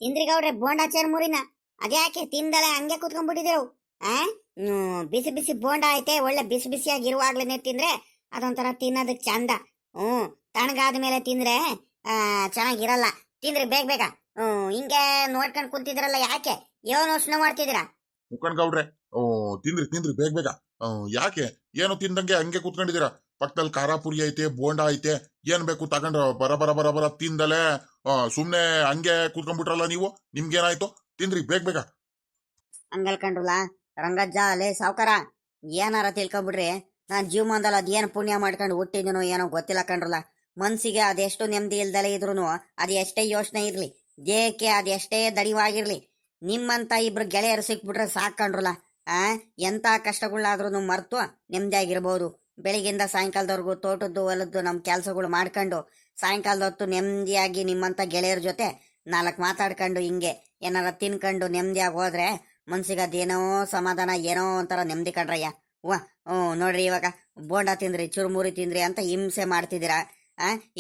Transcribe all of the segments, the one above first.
ತಿಂದ್ರಿ ಗೌಡ್ರೆ ಬೋಂಡಾ ಚೇರ್ಮುರಿನ ಅದ್ಯಾಕೆ ತಿಂದಳೆ ಹಂಗೆ ಕುತ್ಕೊಂಡ್ಬಿಟ್ಟಿದ್ರು ಆ ಬಿಸಿ ಬಿಸಿ ಬೋಂಡಾ ಐತೆ ಒಳ್ಳೆ ಬಿಸಿ ಬಿಸಿಯಾಗಿ ಇರುವಾಗ್ಲೇನೆ ತಿಂದ್ರೆ ಅದೊಂಥರ ತಿನ್ನೋದಕ್ ಚಂದ. ತಣ್ಣಗಾದ್ಮೇಲೆ ತಿಂದ್ರೆ ಚೆನ್ನಾಗಿರಲ್ಲ. ತಿಂದ್ರಿ ಬೇಗ ಬೇಗ. ಹಿಂಗೆ ನೋಡ್ಕೊಂಡ್ ಕುಂತಿದ್ರಲ್ಲ ಯಾಕೆ ಏನು ಯೋಚನೆ ಮಾಡ್ತಿದ್ದೀರಾ? ಮುಖಂಡ್ ಗೌಡ್ರೆ, ತಿಂದ್ರಿ ತಿಂದ್ರಿ ಬೇಗ ಬೇಗ. ಯಾಕೆ ಏನು ತಿಂದಂಗೆ ಹಂಗೆ ಕೂತ್ಕೊಂಡಿದ್ದೀರಾ? ಪಕ್ಕದಲ್ಲಿ ಖಾರಾಪುರಿ ಐತೆ, ಬೋಂಡಾ ಐತೆ, ಏನ್ ಬೇಕು ತಗೊಂಡ್ರ ಬರ ಬರ ಬರ ಬರ ತಿಂದಲೆ ಸುಮ್ನೆ ಹಂಗೆ ಕೂತ್ಕೊಂಡ್ಬಿಟ್ರಲ್ಲ ನೀವು. ನಿಮ್ಗೇನಾಯ್ತು? ತಿಂದ್ರಿ ಬೇಗ ಬೇಗ. ಹಂಗಲ್ ಕಂಡ್ರಲ್ಲ ರಂಗಜ್ಜ ಅಲ್ಲೇ ಸಾವ್ಕಾರ, ಏನಾರ ತಿಳ್ಕೊಂಬಿಡ್ರಿ. ನಾನ್ ಜೀವಮಾನದಲ್ಲಿ ಅದೇನ್ ಪುಣ್ಯ ಮಾಡ್ಕೊಂಡು ಹುಟ್ಟಿದನೋ ಏನೋ ಗೊತ್ತಿಲ್ಲ ಕಂಡ್ರಲ್ಲ. ಮನ್ಸಿಗೆ ಅದೆಷ್ಟು ನೆಮ್ಮದಿ ಇಲ್ದಲೆ ಇದ್ರು ಅದ್ ಎಷ್ಟೇ ಯೋಚನೆ ಇರ್ಲಿ, ದೇಹಕ್ಕೆ ಅದೆಷ್ಟೇ ದಡಿವಾಗಿರ್ಲಿ, ನಿಮ್ಮಂತ ಇಬ್ರು ಗೆಳೆಯರು ಸಿಕ್ಬಿಟ್ರೆ ಸಾಕೊಂಡ್ರಲ್ಲ. ಎಂತ ಕಷ್ಟಗಳಾದ್ರೂ ಮರ್ತು ನೆಮ್ಮದಿಯಾಗಿರ್ಬೋದು. ಬೆಳಿಗ್ಗೆಯಿಂದ ಸಾಯಂಕಾಲದವರೆಗೂ ತೋಟದ್ದು ಹೊಲದ್ದು ನಮ್ ಕೆಲ್ಸಗಳು ಮಾಡ್ಕೊಂಡು ಸಾಯಂಕಾಲದ ಹೊತ್ತು ನೆಮ್ಮದಿಯಾಗಿ ನಿಮ್ಮಂತ ಗೆಳೆಯರ ಜೊತೆ 4 ಮಾತಾಡ್ಕೊಂಡು ಹಿಂಗೆ ಏನಾರ ತಿನ್ಕೊಂಡು ನೆಮ್ಮದಿಯಾಗಿ ಹೋದ್ರೆ ಮನ್ಸಿಗೆ ಅದೇನೋ ಸಮಾಧಾನ, ಏನೋ ಒಂಥರ ನೆಮ್ಮದಿ ಕಂಡ್ರಯ್ಯ. ನೋಡ್ರಿ ಇವಾಗ ಬೋಂಡಾ ತಿಂದ್ರಿ, ಚುರುಮುರಿ ತಿಂದ್ರಿ ಅಂತ ಹಿಂಸೆ ಮಾಡ್ತಿದ್ದೀರಾ.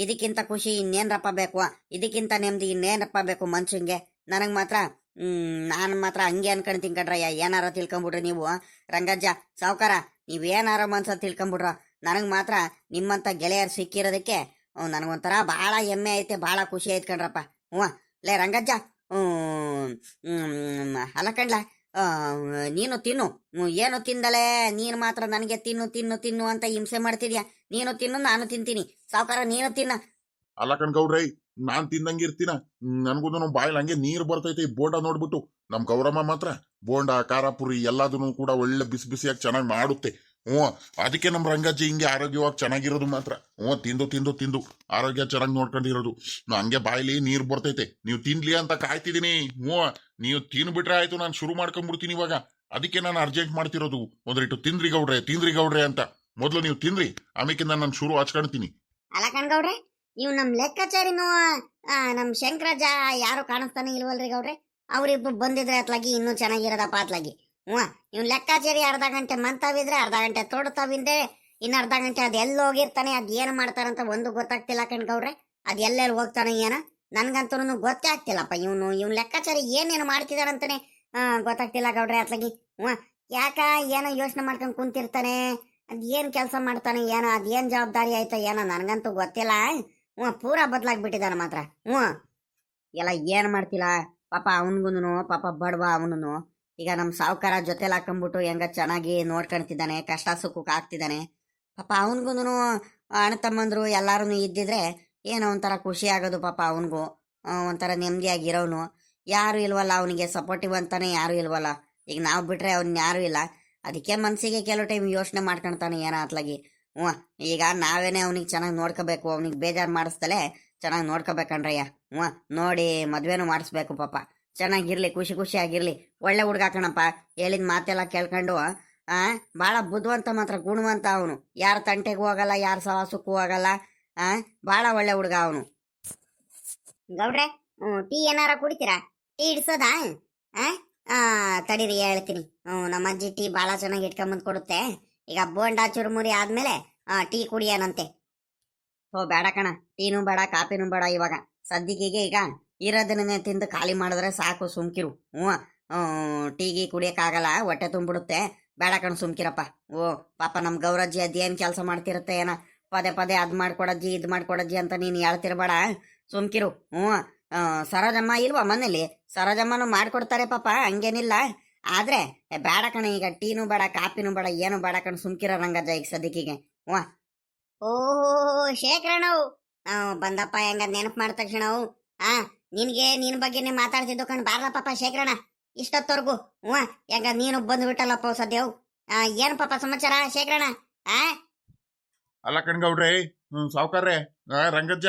ಇದಕ್ಕಿಂತ ಖುಷಿ ಇನ್ನೇನ್ರಪ್ಪ ಬೇಕು? ಇದಕ್ಕಿಂತ ನೆಮ್ಮದಿ ಇನ್ನೇನಪ್ಪ ಬೇಕು ಮನ್ಷಂಗೆ? ನನಗ್ ಮಾತ್ರ ನಾನು ಮಾತ್ರ ಹಂಗೆ ಅನ್ಕೊಂತೀನಿ ಕಣ್ರಯ್ಯ. ಏನಾರ ತಿಳ್ಕೊಂಬಿಡ್ರಿ ನೀವು. ರಂಗಜ್ಜ ಸಾವ್ಕಾರ, ನೀವೇನಾರ ಮನ್ಸ ತಿಳ್ಕೊಂಬಿಡ್ರ. ನನಗ್ ಮಾತ್ರ ನಿಮ್ಮಂತ ಗೆಳೆಯರು ಸಿಕ್ಕಿರೋದಕ್ಕೆ ನನಗೊಂಥರ ಬಹಳ ಹೆಮ್ಮೆ ಐತೆ, ಬಹಳ ಖುಷಿ ಐತ್ ಕಣ್ರಪ್ಪ. ಲೇ ರಂಗಜ್ಜ, ಅಲ್ಲ ಕಣ್ಲ, ನೀನು ತಿನ್ನು. ಏನು ತಿಂದಲೆ ನೀನು ಮಾತ್ರ ನನಗೆ ತಿನ್ನು ತಿನ್ನು ತಿನ್ನು ಅಂತ ಹಿಂಸೆ ಮಾಡ್ತಿದ್ಯಾ? ನೀನು ತಿನ್ನು, ನಾನು ತಿಂತೀನಿ. ಸಾವ್ಕಾರ ನೀನು ತಿನ್ನ. ಅಲ್ಲ ಕಣ್ಗೌಡ್ರೈ, ನಾನ್ ತಿಂದಂಗಿರ್ತೀನ? ನನ್ಗೂ ಬಾಯಲ್ಲಿ ಹಂಗೆ ನೀರು ಬರ್ತೈತೆ ಈ ಬೋಂಡಾ ನೋಡ್ಬಿಟ್ಟು. ನಮ್ ಗೌರಮ್ಮ ಮಾತ್ರ ಬೋಂಡಾ ಖಾರಾಪುರಿ ಎಲ್ಲದನ್ನು ಕೂಡ ಒಳ್ಳೆ ಬಿಸಿ ಬಿಸಿಯಾಗಿ ಚೆನ್ನಾಗಿ ಮಾಡುತ್ತೆ. ಅದಕ್ಕೆ ನಮ್ ರಂಗಜ್ಜಿ ಹಿಂಗೆ ಆರೋಗ್ಯವಾಗಿ ಚೆನ್ನಾಗಿರೋದು ಮಾತ್ರ. ತಿಂದು ತಿಂದು ತಿಂದು ಆರೋಗ್ಯ ಚೆನ್ನಾಗಿ ನೋಡ್ಕೊಂಡಿರೋದು. ಹಂಗೆ ಬಾಯಲ್ಲಿ ನೀರು ಬರ್ತೈತೆ. ನೀವು ತಿನ್ಲಿ ಅಂತ ಕಾಯ್ತಿದೀನಿ. ನೀವು ತಿನ್ಬಿಟ್ರೆ ಆಯ್ತು, ನಾನು ಶುರು ಮಾಡ್ಕೊಂಡ್ಬಿಡ್ತೀನಿ ಇವಾಗ. ಅದಕ್ಕೆ ನಾನು ಅರ್ಜೆಂಟ್ ಮಾಡ್ತಿರೋದು. ಒಂದ್ರಿಟ್ಟು ತಿಂದ್ರಿ ಗೌಡ್ರೆ ಅಂತ. ಮೊದ್ಲು ನೀವು ತಿಂದ್ರಿ, ಆಮೇಕಿಂದ ನಾನು ಶುರು ಹಚ್ಕೊಳ್ತೀನಿ. ಅಲ್ಲ ಕಣ್ಗೌಡ್ರೆ, ನೀವು ನಮ್ ಲೆಕ್ಕಾಚಾರಿನೂ ನಮ್ ಶಂಕರಾಜ ಯಾರು ಕಾಣಿಸ್ತಾನೆ ಇಲ್ವಲ್ರಿ ಗೌಡ್ರೆ? ಅವ್ರಿಬ್ರು ಬಂದಿದ್ರೆ ಅತ್ಲಾಗಿ ಇನ್ನೂ ಚೆನ್ನಾಗಿರೋದಪ್ಪ ಅತ್ಲಾಗಿ. ಇವ್ನ ಲೆಕ್ಕಾಚಾರಿ ಅರ್ಧ ಗಂಟೆ ಮಂತಾವಿದ್ರೆ, ಅರ್ಧ ಗಂಟೆ ತೋಡ್ತಾವಿಂದೆ, ಇನ್ನು ಅರ್ಧ ಗಂಟೆ ಅದ್ ಎಲ್ಲಿ ಹೋಗಿರ್ತಾನೆ, ಅದ್ ಏನ್ ಮಾಡ್ತಾರಂತ ಒಂದು ಗೊತ್ತಾಗ್ತಿಲ್ಲ ಕಣ್ಗೌಡ್ರೆ. ಅದ್ ಎಲ್ಲೆಲ್ಲಿ ಹೋಗ್ತಾನೆ ಏನ ನನ್ಗಂತೂ ಗೊತ್ತೇ ಆಗ್ತಿಲ್ಲಪ್ಪ. ಇವ್ನ ಲೆಕ್ಕಾಚಾರಿ ಏನೇನು ಮಾಡ್ತಿದಾರಂತಾನೆ ಗೊತ್ತಾಗ್ತಿಲ್ಲ ಗೌಡ್ರೆ ಅತ್ಲಾಗಿ. ಯಾಕ ಏನೋ ಯೋಚನೆ ಮಾಡ್ಕೊಂಡ್ ಕುಂತಿರ್ತಾನೆ, ಅದ್ ಏನ್ ಕೆಲಸ ಮಾಡ್ತಾನೆ ಏನೋ, ಅದೇನ್ ಜವಾಬ್ದಾರಿ ಆಯ್ತಾ ಏನೋ ನನಗಂತೂ ಗೊತ್ತಿಲ್ಲ. ಪೂರಾ ಬದ್ಲಾಗ್ಬಿಟ್ಟಿದಾನ ಮಾತ್ರ. ಎಲ್ಲ ಏನ್ ಮಾಡ್ತಿಲ್ಲ ಪಾಪ. ಅವನ್ಗುನು ಪಾಪ ಬಡವ ಅವನು. ಈಗ ನಮ್ ಸಾವ್ಕಾರ ಜೊತೆಲಿ ಹಾಕೊಂಡ್ಬಿಟ್ಟು ಹೆಂಗ ಚೆನ್ನಾಗಿ ನೋಡ್ಕೊಂತಿದ್ದಾನೆ, ಕಷ್ಟ ಸುಖಕ್ಕೆ ಆಗ್ತಿದ್ದಾನೆ. ಪಾಪ ಅವನ್ಗುನು ಅಣ್ಣ ತಮ್ಮಂದ್ರು ಎಲ್ಲಾರು ಇದ್ದಿದ್ರೆ ಏನೋ ಒಂಥರ ಖುಷಿ ಆಗೋದು ಪಾಪ. ಅವನ್ಗೂ ಒಂಥರ ನೆಮ್ಮದಿಯಾಗಿರೋನು. ಯಾರು ಇಲ್ವಲ್ಲ ಅವನಿಗೆ ಸಪೋರ್ಟಿವ್ ಅಂತಾನೆ, ಯಾರು ಇಲ್ವಲ್ಲ. ಈಗ ನಾವು ಬಿಟ್ರೆ ಅವ್ನ ಯಾರು ಇಲ್ಲ. ಅದಕ್ಕೆ ಮನ್ಸಿಗೆ ಕೆಲವು ಟೈಮ್ ಯೋಚನೆ ಮಾಡ್ಕೊಳ್ತಾನೆ ಏನೋ ಅತ್ಲಾಗಿ. ಈಗ ನಾವೇನೆ ಅವನಿಗೆ ಚೆನ್ನಾಗಿ ನೋಡ್ಕೋಬೇಕು, ಅವನಿಗೆ ಬೇಜಾರು ಮಾಡಿಸ್ತಲೇ ಚೆನ್ನಾಗಿ ನೋಡ್ಕೋಬೇಕಂಡ್ರಯ್ಯ. ನೋಡಿ ಮದ್ವೆನೂ ಮಾಡಿಸ್ಬೇಕು ಪಾಪ. ಚೆನ್ನಾಗಿರ್ಲಿ, ಖುಷಿ ಖುಷಿಯಾಗಿರ್ಲಿ. ಒಳ್ಳೆ ಹುಡ್ಗ ಕಣಪ್ಪ. ಹೇಳಿದ ಮಾತೆಲ್ಲ ಕೇಳ್ಕೊಂಡು ಭಾಳ ಬುದ್ಧಿವಂತ ಮಾತ್ರ, ಗುಣವಂತ ಅವನು. ಯಾರ ತಂಟೆಗೂ ಹೋಗಲ್ಲ, ಯಾರ ಸವಾಸಕ್ಕೂ ಹೋಗಲ್ಲ. ಭಾಳ ಒಳ್ಳೆ ಹುಡ್ಗ ಅವನು. ಗೌಡ್ರೆ, ಟೀ ಏನಾರ ಕುಡಿತೀರಾ? ಟೀ ಇಡ್ಸೋದಾ? ತಡೀರಿ ಹೇಳ್ತೀನಿ. ನಮ್ಮ ಅಜ್ಜಿ ಟೀ ಭಾಳ ಚೆನ್ನಾಗಿ ಇಟ್ಕೊಂಬಂದು ಕೊಡುತ್ತೆ. ಈಗ ಬೋಂಡಾ ಚುರುಮುರಿ ಆದ್ಮೇಲೆ ಟೀ ಕುಡಿಯೋಣಂತೆ. ಬೇಡ ಕಣ, ಟೀನೂ ಬೇಡ, ಕಾಪಿನೂ ಬೇಡ. ಇವಾಗ ಸದ್ಯಕ್ಕೆ ಈಗ ಇರೋದನ್ನೇ ತಿಂದು ಖಾಲಿ ಮಾಡಿದ್ರೆ ಸಾಕು, ಸುಮ್ಕಿರು. ಟೀಗಿ ಕುಡಿಯೋಕ್ಕಾಗಲ್ಲ, ಹೊಟ್ಟೆ ತುಂಬಿಡುತ್ತೆ. ಬೇಡ ಕಣ, ಸುಮ್ಕಿರಪ್ಪ. ಪಾಪ ನಮ್ಮ ಗೌರಜ್ಜಿ ಅದೇನು ಕೆಲಸ ಮಾಡ್ತಿರುತ್ತೆ ಏನ, ಪದೇ ಪದೇ ಅದ್ ಮಾಡ್ಕೊಡಜ್ಜಿ ಇದ್ ಮಾಡ್ಕೊಡಜ್ಜಿ ಅಂತ ನೀನು ಹೇಳ್ತಿರ್ಬೇಡ, ಸುಮ್ಕಿರು. ಸರೋಜಮ್ಮ ಇಲ್ವಾ ಮನೇಲಿ? ಸರೋಜಮ್ಮನು ಮಾಡ್ಕೊಡ್ತಾರೆ ಪಾಪ, ಹಂಗೇನಿಲ್ಲ. ಆದ್ರೆ ಬೇಡ ಕಣ, ಈಗ ಟೀನೂ ಬೇಡ, ಕಾಪಿನೂ ಬೇಡ, ಏನು ಬೇಡ ಕಣ, ಸುಮ್ಕಿರೋ ರಂಗಜ್ಜ ಈಗ ಸದ್ಯಕ್ಕೆ. ಓಹೋ ಶೇಖರಣವು ಬಂದಪ್ಪ. ಹೆಂಗ ನೆನಪು ಮಾಡಿದ ತಕ್ಷಣವು ನಿನ್ಗೆ ನಿನ್ ಬಗ್ಗೆನೆ ಮಾತಾಡ್ತಿದ್ದು ಕಣ್. ಬಾರ್ಲ ಪಾಪ ಶೇಖರಣ, ಇಷ್ಟೊತ್ತವರೆಗೂ. ಹೆಂಗ ನೀನು ಬಂದ್ಬಿಟ್ಟಲ್ಲಪ್ಪ ಸದ್ಯವು. ಏನು ಪಾಪ ಸಮಾಚಾರ ಶೇಖರಣ? ಅಲ್ಲ ಕಣ್ಗೌಡ್ರೆ, ಸಾವ್ಕಾರ್ರೆ, ರಂಗಜ್ಜ,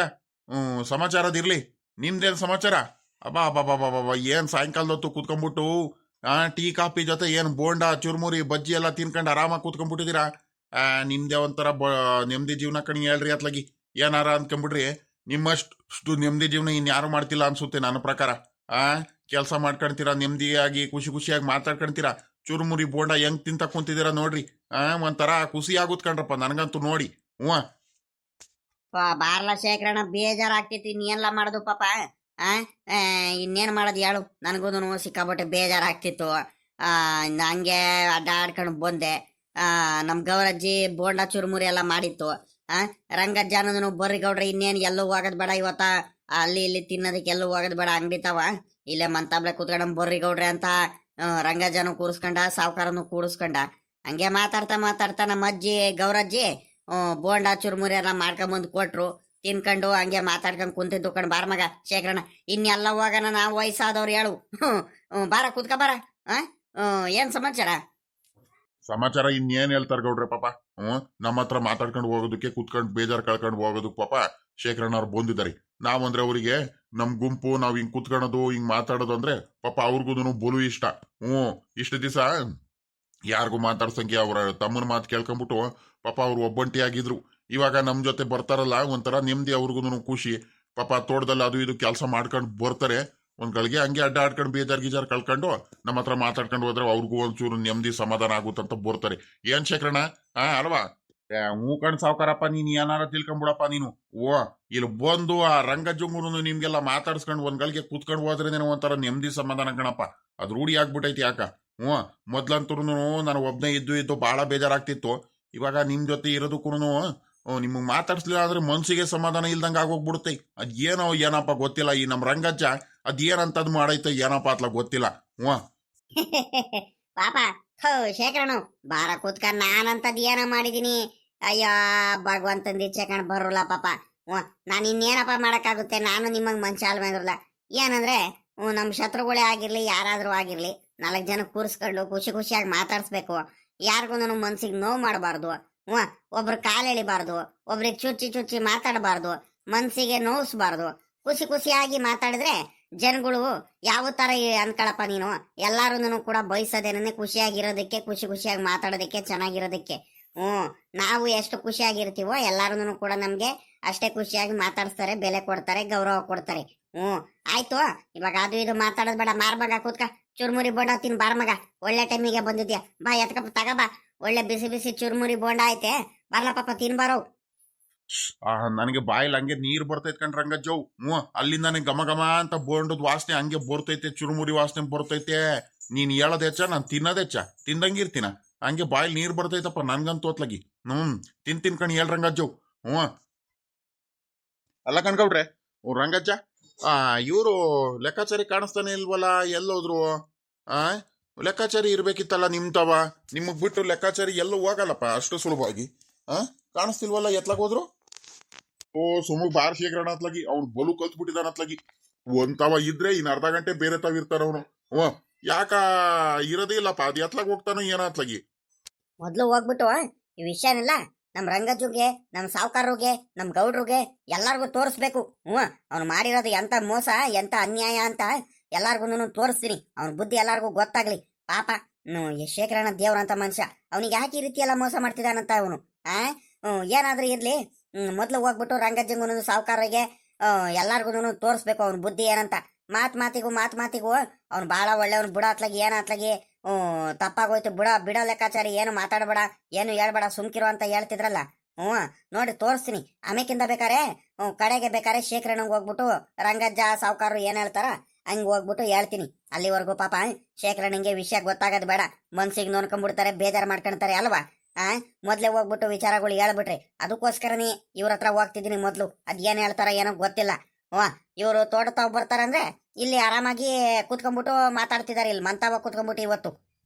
ಸಮಾಚಾರದಿರ್ಲಿ. ನಿಮ್ದೇನ್ ಸಮಾಚಾರ? ಅಬ್ಬಾ ಅಬ್ಬಾ, ಏನ್ ಸಾಯಂಕಾಲದ ಹೊತ್ತು ಕೂತ್ಕೊಂಡ್ಬಿಟ್ಟು ಟೀ ಕಾಫಿ ಜೊತೆ ಏನ್ ಬೋಂಡಾ ಚುರುಮುರಿ ಬಜ್ಜಿ ಎಲ್ಲ ತಿನ್ಕೊಂಡು ಆರಾಮಾಗಿ ಕೂತ್ಕೊಂಡ್ಬಿಟ್ಟಿದ್ದೀರಾ. ನಿಮ್ದೇ ಒಂಥರ ನೆಮ್ಮದಿ ಜೀವನ ಕಣಿ. ಹೇಳ್ರಿ ಅತ್ಲಾಗಿ ಏನಾರ ಅಂದ್ಕೊಂಡ್ಬಿಡ್ರಿ. ನಿಮ್ಮಷ್ಟು ನೆಮ್ಮದಿ ಜೀವನ ಇನ್ಯಾರು ಮಾಡ್ತಿಲ್ಲ ಅನ್ಸುತ್ತೆ ನನ್ನ ಪ್ರಕಾರ. ಕೆಲಸ ಮಾಡ್ಕೊಂತೀರಾ, ನೆಮ್ಮದಿಯಾಗಿ ಖುಷಿ ಖುಷಿಯಾಗಿ ಮಾತಾಡ್ಕೊಂತೀರಾ. ಚುರುಮುರಿ ಬೋಂಡ ಹೆಂಗ್ ತಿಂತ ಕುಂತಿದ್ದೀರಾ ನೋಡ್ರಿ. ಒಂಥರ ಖುಷಿ ಆಗುತ್ ಕಣ್ರಪ್ಪ ನನಗಂತೂ ನೋಡಿ. ಬಾರ್ಲ ಶೇಖರಣ, ಬೇಜಾರಾಗ್ತೈತಿ. ನೀ ಎಲ್ಲ ಮಾಡುದು ಪಾಪ. ಇನ್ನೇನು ಮಾಡೋದು ಹೇಳು, ನನಗೂ ಸಿಕ್ಕಾಪಟ್ಟೆ ಬೇಜಾರಾಗ್ತಿತ್ತು. ಹಂಗೆ ಅಡ್ಡಾಡ್ಕೊಂಡು ಬಂದೆ. ನಮ್ಮ ಗೌರಜ್ಜಿ ಬೋಂಡ ಚುರುಮುರಿ ಎಲ್ಲ ಮಾಡಿತ್ತು. ರಂಗಜ್ಜಾನೂ ಬರ್ರಿ ಗೌಡ್ರೆ, ಇನ್ನೇನು ಎಲ್ಲೂ ಹೋಗೋದು ಬೇಡ ಇವತ್ತ, ಅಲ್ಲಿ ಇಲ್ಲಿ ತಿನ್ನೋದಕ್ಕೆ ಎಲ್ಲೂ ಹೋಗೋದು ಬೇಡ, ಅಂಗಡಿ ತಾವ ಇಲ್ಲೇ ಮಂತಾಬ್ಲೆ ಕೂತ್ಕೊಂಡ್ ಬರ್ರಿ ಗೌಡ್ರೆ ಅಂತ ರಂಗಜ್ಜನು ಕೂರಿಸ್ಕೊಂಡ, ಸಾವುಕಾರನು ಕೂಡಿಸ್ಕೊಂಡ. ಹಂಗೆ ಮಾತಾಡ್ತಾ ನಮ್ಮ ಅಜ್ಜಿ ಗೌರಜ್ಜಿ ಬೋಂಡ ಚುರುಮುರಿ ಎಲ್ಲ ಮಾಡ್ಕೊಂಬಂದು ಕೊಟ್ರು. ತಿನ್ಕೊಂಡು ಹಂಗೆ ಮಾತಾಡ್ಕೊಂಡು ಕುಂತಿದ್ದು ಕಣ್. ಬಾರ ಮಗ ಶೇಖರಣ್ಣ, ಇನ್ನೆಲ್ಲ ಹೋಗೋಣ, ನಾವು ವಯಸ್ಸಾದವ್ರು ಹೇಳು. ಬಾರ ಕೂತ್ಕ ಬಾರ. ಏನ್ ಸಮಾಚಾರ? ಸಮಾಚಾರ ಇನ್ನೇನ್ ಹೇಳ್ತಾರ ಗೌಡ್ರೆ ಪಾಪ. ನಮ್ಮ ಹತ್ರ ಮಾತಾಡ್ಕೊಂಡು ಹೋಗೋದಕ್ಕೆ ಕುತ್ಕೊಂಡು ಬೇಜಾರ್ ಕಳ್ಕೊಂಡು ಹೋಗೋದಕ್ಕೆ ಪಾಪ ಶೇಖರಣ್ಣ ಅವ್ರು ಬಂದಿದ್ದಾರೆ. ನಾವಂದ್ರೆ ಅವರಿಗೆ ನಮ್ ಗುಂಪು ನಾವ್ ಹಿಂಗ್ ಕುತ್ಕೊಳ್ಳೋದು ಹಿಂಗ್ ಮಾತಾಡೋದು ಅಂದ್ರೆ ಪಾಪ ಅವ್ರಿಗೂ ಬಲು ಇಷ್ಟ. ಇಷ್ಟು ದಿವಸ ಯಾರಿಗೂ ಮಾತಾಡ್ಸಂಗೆ ಅವ್ರ ತಮ್ಮನ ಮಾತು ಕೇಳ್ಕೊಂಡ್ಬಿಟ್ಟು ಪಾಪ ಅವ್ರು ಒಬ್ಬಂಟಿ ಆಗಿದ್ರು. ಇವಾಗ ನಮ್ ಜೊತೆ ಬರ್ತಾರಲ್ಲ, ಒಂಥರ ನೆಮ್ಮದಿ, ಅವ್ರಿಗೂ ಖುಷಿ. ಪಾಪ ತೋಟದಲ್ಲಿ ಅದು ಇದು ಕೆಲಸ ಮಾಡ್ಕೊಂಡು ಬರ್ತಾರೆ. ಒಂದ್ ಗಳಿಗೆ ಹಂಗೆ ಅಡ್ಡ ಆಡ್ಕೊಂಡು ಬೇಜಾರ್ ಗೀಜಾರ್ ಕಳ್ಕೊಂಡು ನಮ್ಮ ಹತ್ರ ಮಾತಾಡ್ಕೊಂಡು ಹೋದ್ರೆ ಅವ್ರಿಗೂ ಒಂಚೂರು ನೆಮ್ಮದಿ ಸಮಾಧಾನ ಆಗುತ್ತಂತ ಬರ್ತಾರೆ. ಏನ್ ಶೇಖರಣ್ಣ ಅಲ್ವಾ? ಕಣ್ ಸಾವ್ಕಾರಪ್ಪ, ನೀನ್ ಏನಾರ ತಿಳ್ಕೊಂಬಿಡಪ್ಪ ನೀನು. ಇಲ್ಲಿ ಬಂದು ಆ ರಂಗಜ್ಜಂಗುನು ನಿಮ್ಗೆಲ್ಲ ಮಾತಾಡ್ಸ್ಕೊಂಡು ಒಂದ್ ಗಳಿಗೆ ಕುತ್ಕೊಂಡು ಹೋದ್ರೆ ಒಂಥರ ನೆಮ್ಮದಿ ಸಮಾಧಾನ ಕಣಪ್ಪ. ಅದ್ ರೂಢಿ ಆಗ್ಬಿಟ್ಟೈತಿ ಯಾಕ. ಮೊದ್ಲಂತೂ ನಾನು ಒಬ್ನೇ ಇದ್ದು ಬಹಳ ಬೇಜಾರಾಗ್ತಿತ್ತು. ಇವಾಗ ನಿಮ್ ಜೊತೆ ಇರೋದಕ್ಕೂ ನಿಮ್ಗೆ ಮಾತಾಡ್ಸ್ಲಿಲ್ಲ ಅಂದ್ರೆ ಮನ್ಸಿಗೆ ಸಮಾಧಾನ ಇಲ್ದಂಗ ಆಗೋಗ್ಬಿಡುತ್ತೆ. ಅದ್ ಏನಪ್ಪ ಗೊತ್ತಿಲ್ಲ. ಈ ನಮ್ ರಂಗಜ್ಜ ಅದೇನಂತದ್ ಮಾಡೈತೆ ಏನಪ್ಪ ಅತ್ಲ ಗೊತ್ತಿಲ್ಲ. ಪಾಪ ಶೇಖರಣ ಬಾರ ಕೂತ್ಕ, ನಾನಂತದ್ ಏನೋ ಮಾಡಿದೀನಿ. ಅಯ್ಯೋ ಭಗವಂತಂದ ಇಚ್ಛೆ ಕಣ್ ಬರೋಲ್ಲ ಪಾಪ. ನಾನು ಇನ್ನೇನಪ್ಪ ಮಾಡಕ್ಕಾಗುತ್ತೆ, ನಾನು ನಿಮ್ಮಂಗ್ ಮನುಷ್ಯ ಅಲ್ವೇಂದ್ರಲ್ಲ. ಏನಂದ್ರೆ ನಮ್ ಶತ್ರುಗಳೇ ಆಗಿರ್ಲಿ ಯಾರಾದ್ರೂ ಆಗಿರ್ಲಿ 4 ಜನ ಕೂರಿಸ್ಕೊಂಡು ಖುಷಿ ಖುಷಿಯಾಗಿ ಮಾತಾಡ್ಸ್ಬೇಕು. ಯಾರಿಗೂ ನಾನು ಮನ್ಸಿಗೆ ನೋವು ಮಾಡಬಾರ್ದು. ಒಬ್ರು ಕಾಲು ಎಳಿಬಾರ್ದು, ಒಬ್ರಿಗೆ ಚುಚ್ಚಿ ಮಾತಾಡಬಾರ್ದು, ಮನ್ಸಿಗೆ ನೋವಿಸ್ಬಾರ್ದು. ಖುಷಿ ಖುಷಿಯಾಗಿ ಮಾತಾಡಿದ್ರೆ ಜನಗಳು ಯಾವ ತರ ಅನ್ಕೊಳಪ್ಪ ನೀನು. ಎಲ್ಲಾರು ಕೂಡ ಬಯಸೋದೇನೇ ಖುಷಿಯಾಗಿರೋದಕ್ಕೆ, ಖುಷಿಯಾಗಿ ಮಾತಾಡೋದಕ್ಕೆ, ಚೆನ್ನಾಗಿರೋದಕ್ಕೆ. ನಾವು ಎಷ್ಟು ಖುಷಿಯಾಗಿರ್ತೀವೋ ಎಲ್ಲಾರು ಕೂಡ ನಮ್ಗೆ ಅಷ್ಟೇ ಖುಷಿಯಾಗಿ ಮಾತಾಡಿಸ್ತಾರೆ, ಬೆಲೆ ಕೊಡ್ತಾರೆ, ಗೌರವ ಕೊಡ್ತಾರೆ. ಆಯ್ತು, ಇವಾಗ ಅದು ಇದು ಮಾತಾಡೋದ್ ಬೇಡ. ಮಾರ್ಮಗ ಕೂತ್ಕ, ಚುರ್ಮುರಿ ಬೋಂಡ ತಿನ್ ಬಾರ ಮಗ. ಒಳ್ಳೆ ಟೈಮಿಗೆ ಬಂದಿದ್ಯಾ, ಬಾ ಎತ್ಕಪ್ಪ ತಗಬಾ. ಒಳ್ಳೆ ಬಿಸಿ ಚುರ್ಮುರಿ ಬೋಂಡ ಐತೆ, ಬರ್ಲ ಪಾಪ ತಿನ್ಬಾರೋ. ನನಗೆ ಬಾಯಿಲ್ ಹಂಗೆ ನೀರ್ ಬರ್ತೈತ್ ಕಣ್ ರಂಗಜ್ಜವ್. ಅಲ್ಲಿಂದಾನೆ ಘಮ ಘಮ ಅಂತ ಬೋಂಡದ್ ವಾಸನೆ ಹಂಗೆ ಬರ್ತೈತೆ, ಚುರುಮುರಿ ವಾಸನೆ ಬರ್ತೈತೆ. ನೀನ್ ಹೇಳೋದ್ ಹೆಚ್ಚ, ನಾನ್ ತಿನ್ನೋದ್ ಹೆಚ್ಚ, ತಿಂದಂಗಿರ್ತೀನ. ಹಂಗೆ ಬಾಯಿಲ್ ನೀರ್ ಬರ್ತೈತಪ್ಪ ನನ್ಗಂತೂ ಅತ್ಲಾಗಿ. ತಿನ್ಕಣ್ ಹೇಳ್ ರಂಗಜ್ಜವ್. ಅಲ್ಲ ಕಣ್ಗೌಡ್ರೆ, ರಂಗಜ್ಜ ಇವರು ಲೆಕ್ಕಾಚಾರಿ ಕಾಣಿಸ್ತಾನೆ ಇಲ್ವಲ್ಲ, ಎಲ್ಲೋದ್ರು? ಲೆಕ್ಕಾಚಾರಿ ಇರ್ಬೇಕಿತ್ತಲ್ಲ ನಿಮ್ತವ. ನಿಮಗ್ ಬಿಟ್ಟು ಲೆಕ್ಕಾಚಾರಿ ಎಲ್ಲೂ ಹೋಗಲ್ಲಪ್ಪ ಅಷ್ಟು ಸುಲಭವಾಗಿ. ಕಾಣಿಸ್ತಿಲ್ವಲ್ಲ, ಎತ್ಲಾಗ ಹೋದ್ರು? ಸುಮಗ್ ಬಾರ್ ಶೇಖರಣ ಅತ್ಲಾಗಿ ಅವ್ನು ಬಲು ಕಲ್ತ್ಬಿಟ್ಟಿದಾನ ಅತ್ಲಾಗಿ. ಒಂತವ ಇದ್ರೆ ಇನ್ ಅರ್ಧ ಗಂಟೆ ಬೇರೆ ತಾವ ಇರ್ತಾರ ಅವನು. ಯಾಕ ಇರೋದೇ ಇಲ್ಲಪ್ಪ, ಅದ್ ಎತ್ಲಾಗ ಹೋಗ್ತಾನೋ ಏನೋ ಅತ್ಲಾಗಿ. ಮೊದ್ಲು ಹೋಗ್ಬಿಟ್ಟು ಈ ವಿಷಯನೆಲ್ಲ ನಮ್ ರಂಗಜ್ಜುಗೆ, ನಮ್ ಸಾವುಕಾರರಿಗೆ, ನಮ್ ಗೌಡ್ರಿಗೆ ಎಲ್ಲಾರ್ಗು ತೋರಿಸ್ಬೇಕು. ಅವ್ನು ಮಾಡಿರೋದು ಎಂತ ಮೋಸ, ಎಂತ ಅನ್ಯಾಯ ಅಂತ ಎಲ್ಲಾರ್ಗು ತೋರಿಸ್ತೀನಿ. ಅವ್ನ ಬುದ್ಧಿ ಎಲ್ಲಾರ್ಗು ಗೊತ್ತಾಗ್ಲಿ. ಪಾಪ ಶೇಖರಣ್ಣ ದೇವ್ರಂತ ಮನುಷ್ಯ, ಅವನಿಗೆ ಯಾಕೆ ಈ ರೀತಿ ಎಲ್ಲ ಮೋಸ ಮಾಡ್ತಿದಾನಂತ ಅವನು. ಏನಾದ್ರೂ ಇರ್ಲಿ, ಮೊದ್ಲು ಹೋಗ್ಬಿಟ್ಟು ರಂಗಜ್ಜಂಗೂ ಸಾವುಕಾರರಿಗೆ ಎಲ್ಲಾರ್ಗು ತೋರಿಸ್ಬೇಕು ಅವ್ನ ಬುದ್ಧಿ ಏನಂತ. ಮಾತಿಗೂ ಅವ್ನು ಬಹಳ ಒಳ್ಳೆವ್ನು. ಬುಡ ಅತ್ಲಾಗಿ ಏನ ಅತ್ಲಾಗಿ ತಪ್ಪಾಗೋಯ್ತು, ಬಿಡ ಲೆಕ್ಕಾಚಾರಿ, ಏನು ಮಾತಾಡಬೇಡ, ಏನು ಹೇಳ್ಬೇಡ, ಸುಮ್ಕಿರೋ ಅಂತ ಹೇಳ್ತಿದ್ರಲ್ಲ. ನೋಡಿ ತೋರಿಸ್ತೀನಿ. ಆಮೇಕಿಂದ ಬೇಕಾರೆ ಕಡೆಗೆ ಬೇಕಾರೆ ಶೇಖರಣ್ಣಂಗ್ ಹೋಗ್ಬಿಟ್ಟು ರಂಗಜ್ಜ ಸಾವುಕಾರರು ಏನ್ ಹೇಳ್ತಾರ ಹಂಗ್ ಹೋಗ್ಬಿಟ್ಟು ಹೇಳ್ತೀನಿ. ಅಲ್ಲಿವರೆಗೂ ಪಾಪ ಶೇಖರಣ್ಣಂಗೆ ವಿಷಯ ಗೊತ್ತಾಗದ್ ಬೇಡ, ಮನ್ಸಿಗೆ ನೋಡ್ಕೊಂಡ್ಬಿಡ್ತಾರೆ, ಬೇಜಾರ್ ಮಾಡ್ಕೊಂತಾರೆ ಅಲ್ವಾ. ಮೊದ್ಲೇ ಹೋಗ್ಬಿಟ್ಟು ವಿಚಾರಗಳು ಹೇಳ್ಬಿಟ್ರಿ. ಅದಕ್ಕೋಸ್ಕರನೇ ಇವ್ರ ಹತ್ರ ಹೋಗ್ತಿದ್ದೀನಿ ಮೊದ್ಲು. ಅದ್ ಏನ್ ಹೇಳ್ತಾರ ಏನೋ ಗೊತ್ತಿಲ್ಲ. ಇವ್ರು ತೋಟ ತಾವ್ ಬರ್ತಾರಂದ್ರೆ ಇಲ್ಲಿ ಆರಾಮಾಗಿ ಕುತ್ಕೊಂಡ್ಬಿಟ್ಟು ಮಾತಾಡ್ತಿದಾರೆ. ಇಲ್ಲಿ ಮಂತಾವ ಕುತ್ಕೊಂಡ್ಬಿಟ್ಟು ಇವತ್ತು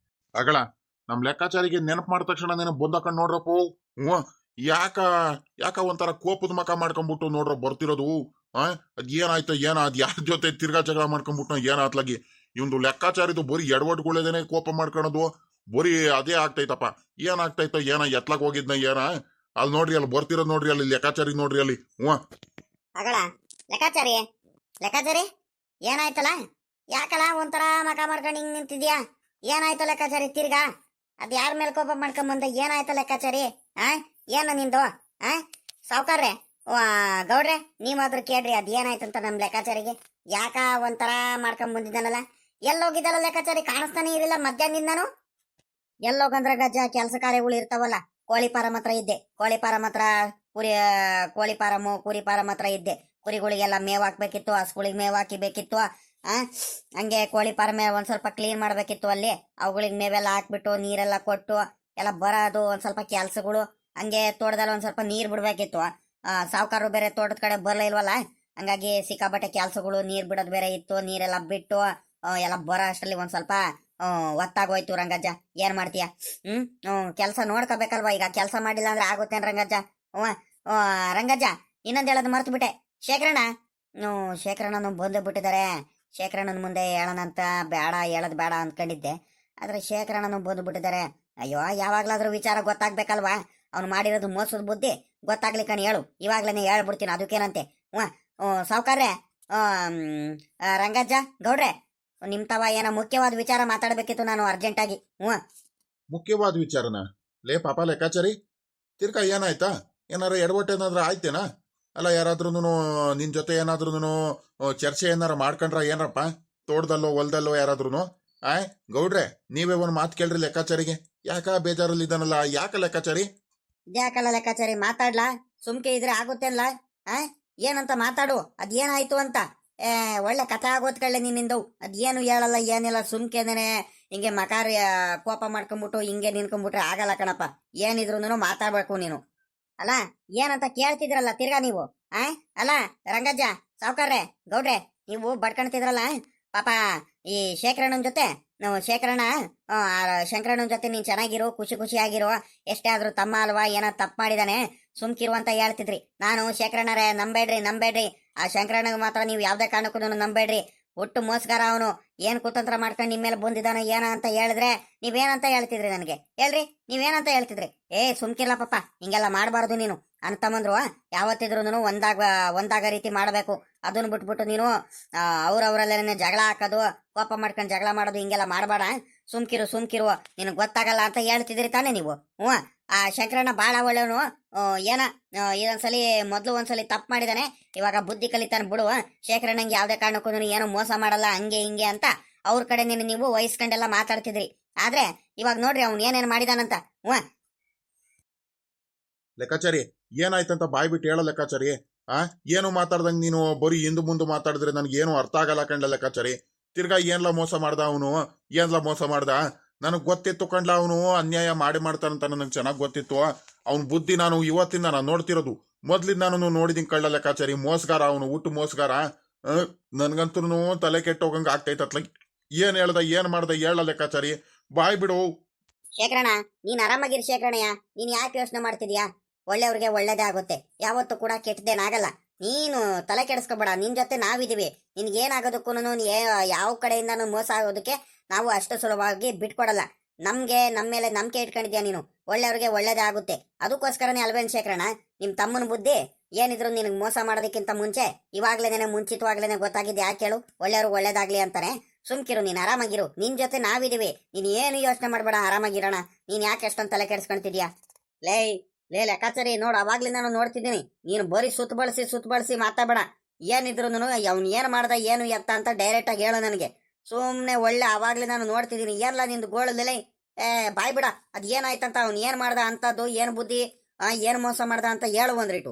ಅಗಳ ನಮ್ ಲೆಕ್ಕಾಚಾರಿಗೆ ನೆನಪು ಮಾಡಿದ ತಕ್ಷಣ ನೆನಪು ಬಂದಕೊಂಡ್ ನೋಡ್ರಪ್ಪು. ಯಾಕ ಒಂಥರ ಕೋಪದ ಮಕ ಮಾಡ್ಕೊಂಡ್ಬಿಟ್ಟು ನೋಡ್ರ ಬರ್ತಿರೋದು. ಅದ್ ಏನಾಯ್ತು ಅದ್ ಯಾರ ಜೊತೆ ತಿರ್ಗಾ ಜಗಳ ಮಾಡ್ಕೊಂಡ್ಬಿಟ್ಟು ಏನಾತ್ಲಾಗಿ. ಇವಂದು ಲೆಕ್ಕಾಚಾರಿದು ಬರೀ ಎಡವಟ್ಗಳೇನೆ ಕೋಪ ಮಾಡ್ಕೊಳೋದು, ಬರೀ ಅದೇ ಆಗ್ತೈತಪ್ಪ. ಏನಾಗ್ತೈತ ಎತ್ಲಾಗ ಹೋಗಿದ್ನ ಅಲ್ಲಿ ನೋಡ್ರಿ, ಅಲ್ಲಿ ಬರ್ತಿರೋದ್ ನೋಡ್ರಿ, ಅಲ್ಲಿ ಲೆಕ್ಕಾಚಾರಿ ನೋಡ್ರಿ ಅಲ್ಲಿ. ಅಗಳ ಲೆಕ್ಕಾಚಾರಿ ಏನಾಯ್ತಲ್ಲ? ಯಾಕಲ್ಲ ಒಂಥರ ಮಕ ಮಾಡ್ಕೊಂಡು ಹಿಂಗ್ ನಿಂತಿದ್ಯಾ? ಏನಾಯ್ತು ಲೆಕ್ಕಾಚಾರಿ ತಿರ್ಗಾ? ಅದ್ ಯಾರ ಮೇಲೆ ಕೋಪ ಮಾಡ್ಕೊಂಡ್ ಏನಾಯ್ತು ಲೆಕ್ಕಾಚಾರಿ? ಏನು ನಿಂದು? ಸಾವ್ಕಾರ್ರೆ, ಗೌಡ್ರೆ, ನೀವಾದ್ರೂ ಕೇಳ್ರಿ ಅದ್ ಏನಾಯ್ತಂತ ನಮ್ ಲೆಕ್ಕಾಚಾರಿಗೆ. ಯಾಕ ಒಂಥರ ಮಾಡ್ಕೊಂಡ್ ಬಂದಿದ್ದಾನಲ್ಲ? ಎಲ್ಲೋಗಿದ್ದಲ್ಲ ಲೆಕ್ಕಾಚಾರಿ? ಕಾಣಿಸ್ತಾನೆ ಇರಲಿಲ್ಲ ಮಧ್ಯಾಹ್ನದಿಂದನು. ಎಲ್ಲೋಗಂದ್ರ ಗಜ್ಜ ಕೆಲಸ ಕಾರ್ಯಗಳು ಇರ್ತಾವಲ್ಲ, ಕೋಳಿ ಫಾರಂ ಹತ್ರ ಇದ್ದೆ. ಕೋಳಿ ಫಾರಂ ಹತ್ರ ಕೋಳಿ ಫಾರಮು ಕುರಿ ಫಾರಂ ಹತ್ರ ಇದ್ದೆ. ಕುರಿಗಳಿಗೆಲ್ಲ ಮೇವ್ ಹಾಕ್ಬೇಕಿತ್ತು, ಹಸುಗಳಿಗೆ ಮೇವ್ ಹಾಕಿಬೇಕಿತ್ತು. ಆ ಹಂಗೆ ಕೋಳಿ ಫಾರ್ಮೆ ಒಂದ್ ಸ್ವಲ್ಪ ಕ್ಲೀನ್ ಮಾಡ್ಬೇಕಿತ್ತು ಅಲ್ಲಿ. ಅವುಗಳಿಗೆ ಮೇವೆಲ್ಲ ಹಾಕ್ಬಿಟ್ಟು ನೀರೆಲ್ಲ ಕೊಟ್ಟು ಎಲ್ಲ ಬರೋದು ಒಂದ್ ಸ್ವಲ್ಪ ಕೆಲ್ಸಗಳು. ಹಂಗೆ ತೋಟದಲ್ಲಿ ಒಂದ್ ಸ್ವಲ್ಪ ನೀರ್ ಬಿಡ್ಬೇಕಿತ್ತು. ಸಾವುಕಾರರು ಬೇರೆ ತೋಟದ ಕಡೆ ಬರ್ಲೇ ಇಲ್ವಲ್ಲ, ಹಂಗಾಗಿ ಸಿಕ್ಕಾಬಟ್ಟೆ ಕೆಲ್ಸಗಳು, ನೀರ್ ಬಿಡೋದು ಬೇರೆ ಇತ್ತು. ನೀರೆಲ್ಲ ಬಿಟ್ಟು ಎಲ್ಲ ಬರೋ ಅಷ್ಟರಲ್ಲಿ ಒಂದ್ ಸ್ವಲ್ಪ ಒತ್ತಾಗೋಯ್ತು ರಂಗಜ್ಜ. ಏನ್ ಮಾಡ್ತೀಯ? ಕೆಲಸ ನೋಡ್ಕೋಬೇಕಲ್ವಾ. ಈಗ ಕೆಲಸ ಮಾಡಿಲ್ಲ ಅಂದ್ರೆ ಆಗುತ್ತೇನ್ ರಂಗಜ್ಜ? ಹ್ಞೂ ರಂಗಜ್ಜ, ಇನ್ನೊಂದ್ ಹೇಳೋದು ಮರ್ತು ಬಿಟ್ಟೆ. ಶೇಖರಣ್ಣ, ಶೇಖರಣ್ಣನು ಬಂದು ಬಿಟ್ಟಿದ್ದಾರೆ. ಶೇಖರಣ್ಣನ ಮುಂದೆ ಹೇಳೋಣಂತ ಬೇಡ, ಹೇಳೋದು ಬೇಡ ಅಂದ್ಕೊಂಡಿದ್ದೆ. ಆದ್ರೆ ಶೇಖರಣ್ಣನು ಬಂದು ಬಿಟ್ಟಿದ್ದಾರೆ. ಅಯ್ಯೋ, ಯಾವಾಗ್ಲಾದ್ರೂ ವಿಚಾರ ಗೊತ್ತಾಗ್ಬೇಕಲ್ವಾ? ಅವ್ನು ಮಾಡಿರೋದು ಮೋಸದ ಬುದ್ಧಿ ಗೊತ್ತಾಗ್ಲಿ ಕಣ್, ಹೇಳು. ಇವಾಗ್ಲೇನೆ ಹೇಳ್ಬಿಡ್ತೀನಿ, ಅದಕ್ಕೇನಂತೆ. ಸಾವುಕಾರ್ರೆ, ರಂಗಜ್ಜ, ಗೌಡ್ರೆ, ನಿಮ್ ತವ ಏನೋ ಮುಖ್ಯವಾದ ವಿಚಾರ ಮಾತಾಡ್ಬೇಕಿತ್ತು ನಾನು ಅರ್ಜೆಂಟಾಗಿ. ಮುಖ್ಯವಾದ ವಿಚಾರನ? ಲೇ ಪಾಪ ಲೆಕ್ಕಾಚಾರಿ, ತಿರ್ಗಾ ಏನಾಯ್ತಾ? ಏನಾರ ಎಡವಟ್ಟು ಏನಾದ್ರು ಆಯ್ತೇನಾ? ಅಲ್ಲ, ಯಾರಾದ್ರೂ ನಿನ್ ಜೊತೆ ಏನಾದ್ರೂ ಚರ್ಚೆ ಏನಾರ ಮಾಡ್ಕೊಂಡ್ರ ಏನಪ್ಪ? ತೋಟದಲ್ಲೋ ಹೊಲ್ದಲ್ಲೋ ಯಾರಾದ್ರೂ? ಗೌಡ್ರೆ, ನೀವೇ ಒಂದು ಮಾತು ಕೇಳ್ರಿ ಲೆಕ್ಕಾಚಾರಿಗೆ. ಯಾಕ ಬೇಜಾರಲ್ಲಿ ಇದ್ದಾನಲ್ಲ, ಯಾಕ ಲೆಕ್ಕಾಚಾರಿ? ಯಾಕಲ್ಲ ಲೆಕ್ಕಾಚಾರಿ, ಮಾತಾಡ್ಲಾ? ಸುಮ್ಕೆ ಇದ್ರೆ ಆಗುತ್ತೇನ್ಲ? ಏನಂತ ಮಾತಾಡು, ಅದೇನಾಯ್ತು ಅಂತ. ಒಳ್ಳೆ ಕಥೆ ಆಗೋತ್ ಕಳ್ಳೆ ನಿನ್ನಿಂದು. ಅದೇನು ಹೇಳಲ್ಲ, ಏನಿಲ್ಲ, ಸುಮ್ಕೆನೆ ಹಿಂಗೆ ಮಕಾರಿ ಕೋಪ ಮಾಡ್ಕೊಂಡ್ಬಿಟ್ಟು ಹಿಂಗೆ ನಿನ್ಕೊಂಡ್ಬಿಟ್ರೆ ಆಗಲ್ಲ ಕಣಪ್ಪ. ಏನಿದ್ರು ಮಾತಾಡ್ಬೇಕು ನೀನು. ಅಲ್ಲ, ಏನಂತ ಕೇಳ್ತಿದ್ರಲ್ಲ ತಿರ್ಗಾ ನೀವು. ಅಲ್ಲ ರಂಗಜ್ಜ, ಸಾವುಕಾರ್ರೆ, ಗೌಡ್ರೆ, ನೀವು ಬಡ್ಕಣ್ತಿದ್ರಲ್ಲ ಪಾಪ ಈ ಶೇಖರಣ್ಣನ ಜೊತೆ. ನಾವು ಶಂಕರಣ್ಣನ ಜೊತೆ ನೀನ್ ಚೆನ್ನಾಗಿರೋ, ಖುಷಿ ಖುಷಿಯಾಗಿರೋ. ಎಷ್ಟೇ ಆದ್ರೂ ತಮ್ಮ ಅಲ್ವಾ, ಏನೋ ತಪ್ಪು ಮಾಡಿದಾನೆ, ಸುಮ್ಕಿರು ಅಂತ ಹೇಳ್ತಿದ್ರಿ. ನಾನು ಶೇಖರಣ್ಣರೇ, ನಂಬೇಡ್ರಿ. ಆ ಶಂಕರಣ್ಣಗೆ ಮಾತ್ರ ನೀವು ಯಾವ್ದೇ ಕಾರಣಕ್ಕೂ ನಂಬೇಡ್ರಿ. ಒಟ್ಟು ಮೋಸ್ಗಾರ ಅವನು. ಏನ್ ಕುತಂತ್ರ ಮಾಡ್ಕೊಂಡು ನಿಮ್ಮ ಮೇಲೆ ಬಂದಿದ್ದಾನ ಏನ ಅಂತ ಹೇಳಿದ್ರೆ ನೀವೇನಂತ ಹೇಳ್ತಿದ್ರಿ ನನಗೆ? ಹೇಳ್ರಿ, ನೀವೇನಂತ ಹೇಳ್ತಿದ್ರಿ? ಸುಮ್ಕಿರ್ಲ ಪಾಪ, ಹಿಂಗೆಲ್ಲ ಮಾಡಬಾರ್ದು ನೀನು. ಅಂತಮ್ಮಂದ್ರು ಯಾವತ್ತಿದ್ರು ಒಂದಾಗ ರೀತಿ ಮಾಡಬೇಕು. ಅದನ್ನ ಬಿಟ್ಬಿಟ್ಟು ನೀನು ಅವ್ರವ್ರಲ್ಲೇನೆ ಜಗಳ ಹಾಕೋದು, ಕೋಪ ಮಾಡ್ಕೊಂಡು ಜಗಳ ಮಾಡೋದು, ಹಿಂಗೆಲ್ಲ ಮಾಡಬೇಡ. ಸುಮ್ಕಿರು, ನಿನಗೆ ಗೊತ್ತಾಗಲ್ಲ ಅಂತ ಹೇಳ್ತಿದ್ರಿ ತಾನೇ ನೀವು? ಆ ಶಂಕರಣ್ಣ ಬಾಳ ಒಳ್ಳೆವನು. ಮೊದ್ಲು ಒಂದ್ಸಲಿ ತಪ್ಪು ಮಾಡಿದಾನೆ, ಇವಾಗ ಬುದ್ಧಿ ಕಲಿತಾನೆ ಬಿಡು. ಶೇಖರಣ್ಣಂಗೆ ಯಾವ್ದೇ ಕಾರಣಕ್ಕೂ ಏನೋ ಮೋಸ ಮಾಡಲ್ಲ, ಹಂಗೆ ಹಿಂಗೆ ಅಂತ ಅವ್ರ ಕಡೆ ನೀವು ವಹಿಸ್ಕೊಂಡೆಲ್ಲ ಮಾತಾಡ್ತಿದ್ರಿ. ಆದ್ರೆ ಇವಾಗ ನೋಡ್ರಿ ಅವ್ನು ಏನೇನ್ ಮಾಡಿದಾನಂತ. ಲೆಕ್ಕಾಚಾರಿ, ಏನಾಯ್ತಂತ ಬಾಯ್ ಬಿಟ್ಟು ಹೇಳೋ ಲೆಕ್ಕಾಚಾರಿ. ಏನು ಮಾತಾಡ್ದಂಗ್ ನೀನು ಬರೀ ಹಿಂದು ಮುಂದೆ ಮಾತಾಡಿದ್ರೆ ನನಗೆ ಏನು ಅರ್ಥ ಆಗಲ್ಲ ಕಂಡ ಲೆಕ್ಕಾಚಾರಿ. ತಿರ್ಗಾ ಏನ್ಲ ಮೋಸ ಮಾಡ್ದ ಅವನು? ನನಗ್ ಗೊತ್ತಿತ್ತು ಕಂಡ್ಲ, ಅವನು ಅನ್ಯಾಯ ಮಾಡ್ತಾನಂತ ನನಗೆ ಚೆನ್ನಾಗಿ ಗೊತ್ತಿತ್ತು. ಅವನ್ ಬುದ್ಧಿ ನಾನು ಇವತ್ತಿಂದ ನಾನು ನೋಡ್ತಿರೋದು. ಮೊದ್ಲಿಂದ ನಾನು ನೋಡಿದೀನಿ ಕಳ್ಳ ಲೆಕ್ಕಾಚಾರಿ. ಮೋಸಗಾರ ಅವನು, ಹುಟ್ಟು ಮೋಸಗಾರ. ನನ್ಗಂತೂ ತಲೆ ಕೆಟ್ಟೋಗಂಗ ಆಗ್ತೈತತ್ಲ. ಏನ್ ಹೇಳ್ದ, ಏನ್ ಮಾಡ್ದ ಹೇಳ ಲೆಕ್ಕಾಚಾರಿ, ಬಾಯ್ ಬಿಡು. ಶೇಖರಣ್ಣ, ನೀನ್ ಆರಾಮಾಗಿರಿ ಶೇಖರಣಯ್ಯ. ನೀನ್ ಯಾಕೆ ಯೋಚನೆ ಮಾಡ್ತಿದ್ಯಾ? ಒಳ್ಳೆಯವ್ರಿಗೆ ಒಳ್ಳೇದೇ ಆಗುತ್ತೆ, ಯಾವತ್ತೂ ಕೂಡ ಕೆಟ್ಟದೇನಾಗಲ್ಲ. ನೀನು ತಲೆ ಕೆಡಿಸ್ಕೊಬೇಡ, ನಿನ್ ಜೊತೆ ನಾವಿದೀವಿ. ನಿನ್ಗೇನಾಗೋದಕ್ಕೂ ಯಾವ ಕಡೆಯಿಂದನೂ ಮೋಸ ಆಗೋದಕ್ಕೆ ನಾವು ಅಷ್ಟು ಸುಲಭವಾಗಿ ಬಿಟ್ಕೊಡಲ್ಲ. ನಮ್ಮ ಮೇಲೆ ನಂಬಿಕೆ ಇಟ್ಕೊಂಡಿದ್ಯಾ ನೀನು. ಒಳ್ಳೆಯವ್ರಿಗೆ ಒಳ್ಳೇದೇ ಆಗುತ್ತೆ, ಅದಕ್ಕೋಸ್ಕರನೇ ಅಲ್ವೇನ್ ಶೇಖರಣ್ಣ ನಿಮ್ ತಮ್ಮನ ಬುದ್ಧಿ. ಏನಿದ್ರು ನಿನಗೆ ಮೋಸ ಮಾಡೋದಕ್ಕಿಂತ ಮುಂಚೆ ಮುಂಚಿತವಾಗ್ಲೇನೆ ಗೊತ್ತಾಗಿದ್ದು. ಯಾಕೆ ಹೇಳು? ಒಳ್ಳೆಯವ್ರಿಗೆ ಒಳ್ಳೇದಾಗ್ಲಿ ಅಂತಾನೆ. ಸುಮ್ಕಿರು, ನೀನ್ ಆರಾಮಾಗಿರು, ನಿನ್ ಜೊತೆ ನಾವಿದೀವಿ. ನೀನ್ ಏನು ಯೋಚನೆ ಮಾಡ್ಬೇಡ, ಆರಾಮಾಗಿರೋಣ. ನೀನ್ ಯಾಕೆ ಎಷ್ಟೊಂದು ತಲೆ ಕೆಡಿಸ್ಕೊಂತಿದ್ಯಾ? ಲೇ ಲೆಕ್ಕಾಚಾರಿ, ನೋಡು, ಅವಾಗ್ಲಿ ನಾನು ನೋಡ್ತಿದ್ದೀನಿ. ನೀನು ಬರೀ ಸುತ್ತ ಬಳಸಿ ಮಾತಾಡಬೇಡ. ಏನಿದ್ರು ಅವ್ನು ಏನ್ ಮಾಡ್ದ, ಏನು ಎತ್ತ ಅಂತ ಡೈರೆಕ್ಟ್ ಆಗಿ ಹೇಳು ನನಗೆ. ಸುಮ್ನೆ ಒಳ್ಳೆ ಅವಾಗ್ಲಿ ನಾನು ನೋಡ್ತಿದ್ದೀನಿ. ಏನ್ಲ ನಿಂದು ಗೋಳದಲ್ಲಿ? ಬಾಯ್ ಬಿಡ. ಅದ್ ಏನಾಯ್ತಂತ, ಅವ್ನು ಏನ್ ಮಾಡ್ದ ಅಂತದ್ದು, ಏನ್ ಬುದ್ಧಿ, ಏನ್ ಮೋಸ ಮಾಡ್ದ ಅಂತ ಹೇಳು ಒಂದ್ರಿಟು.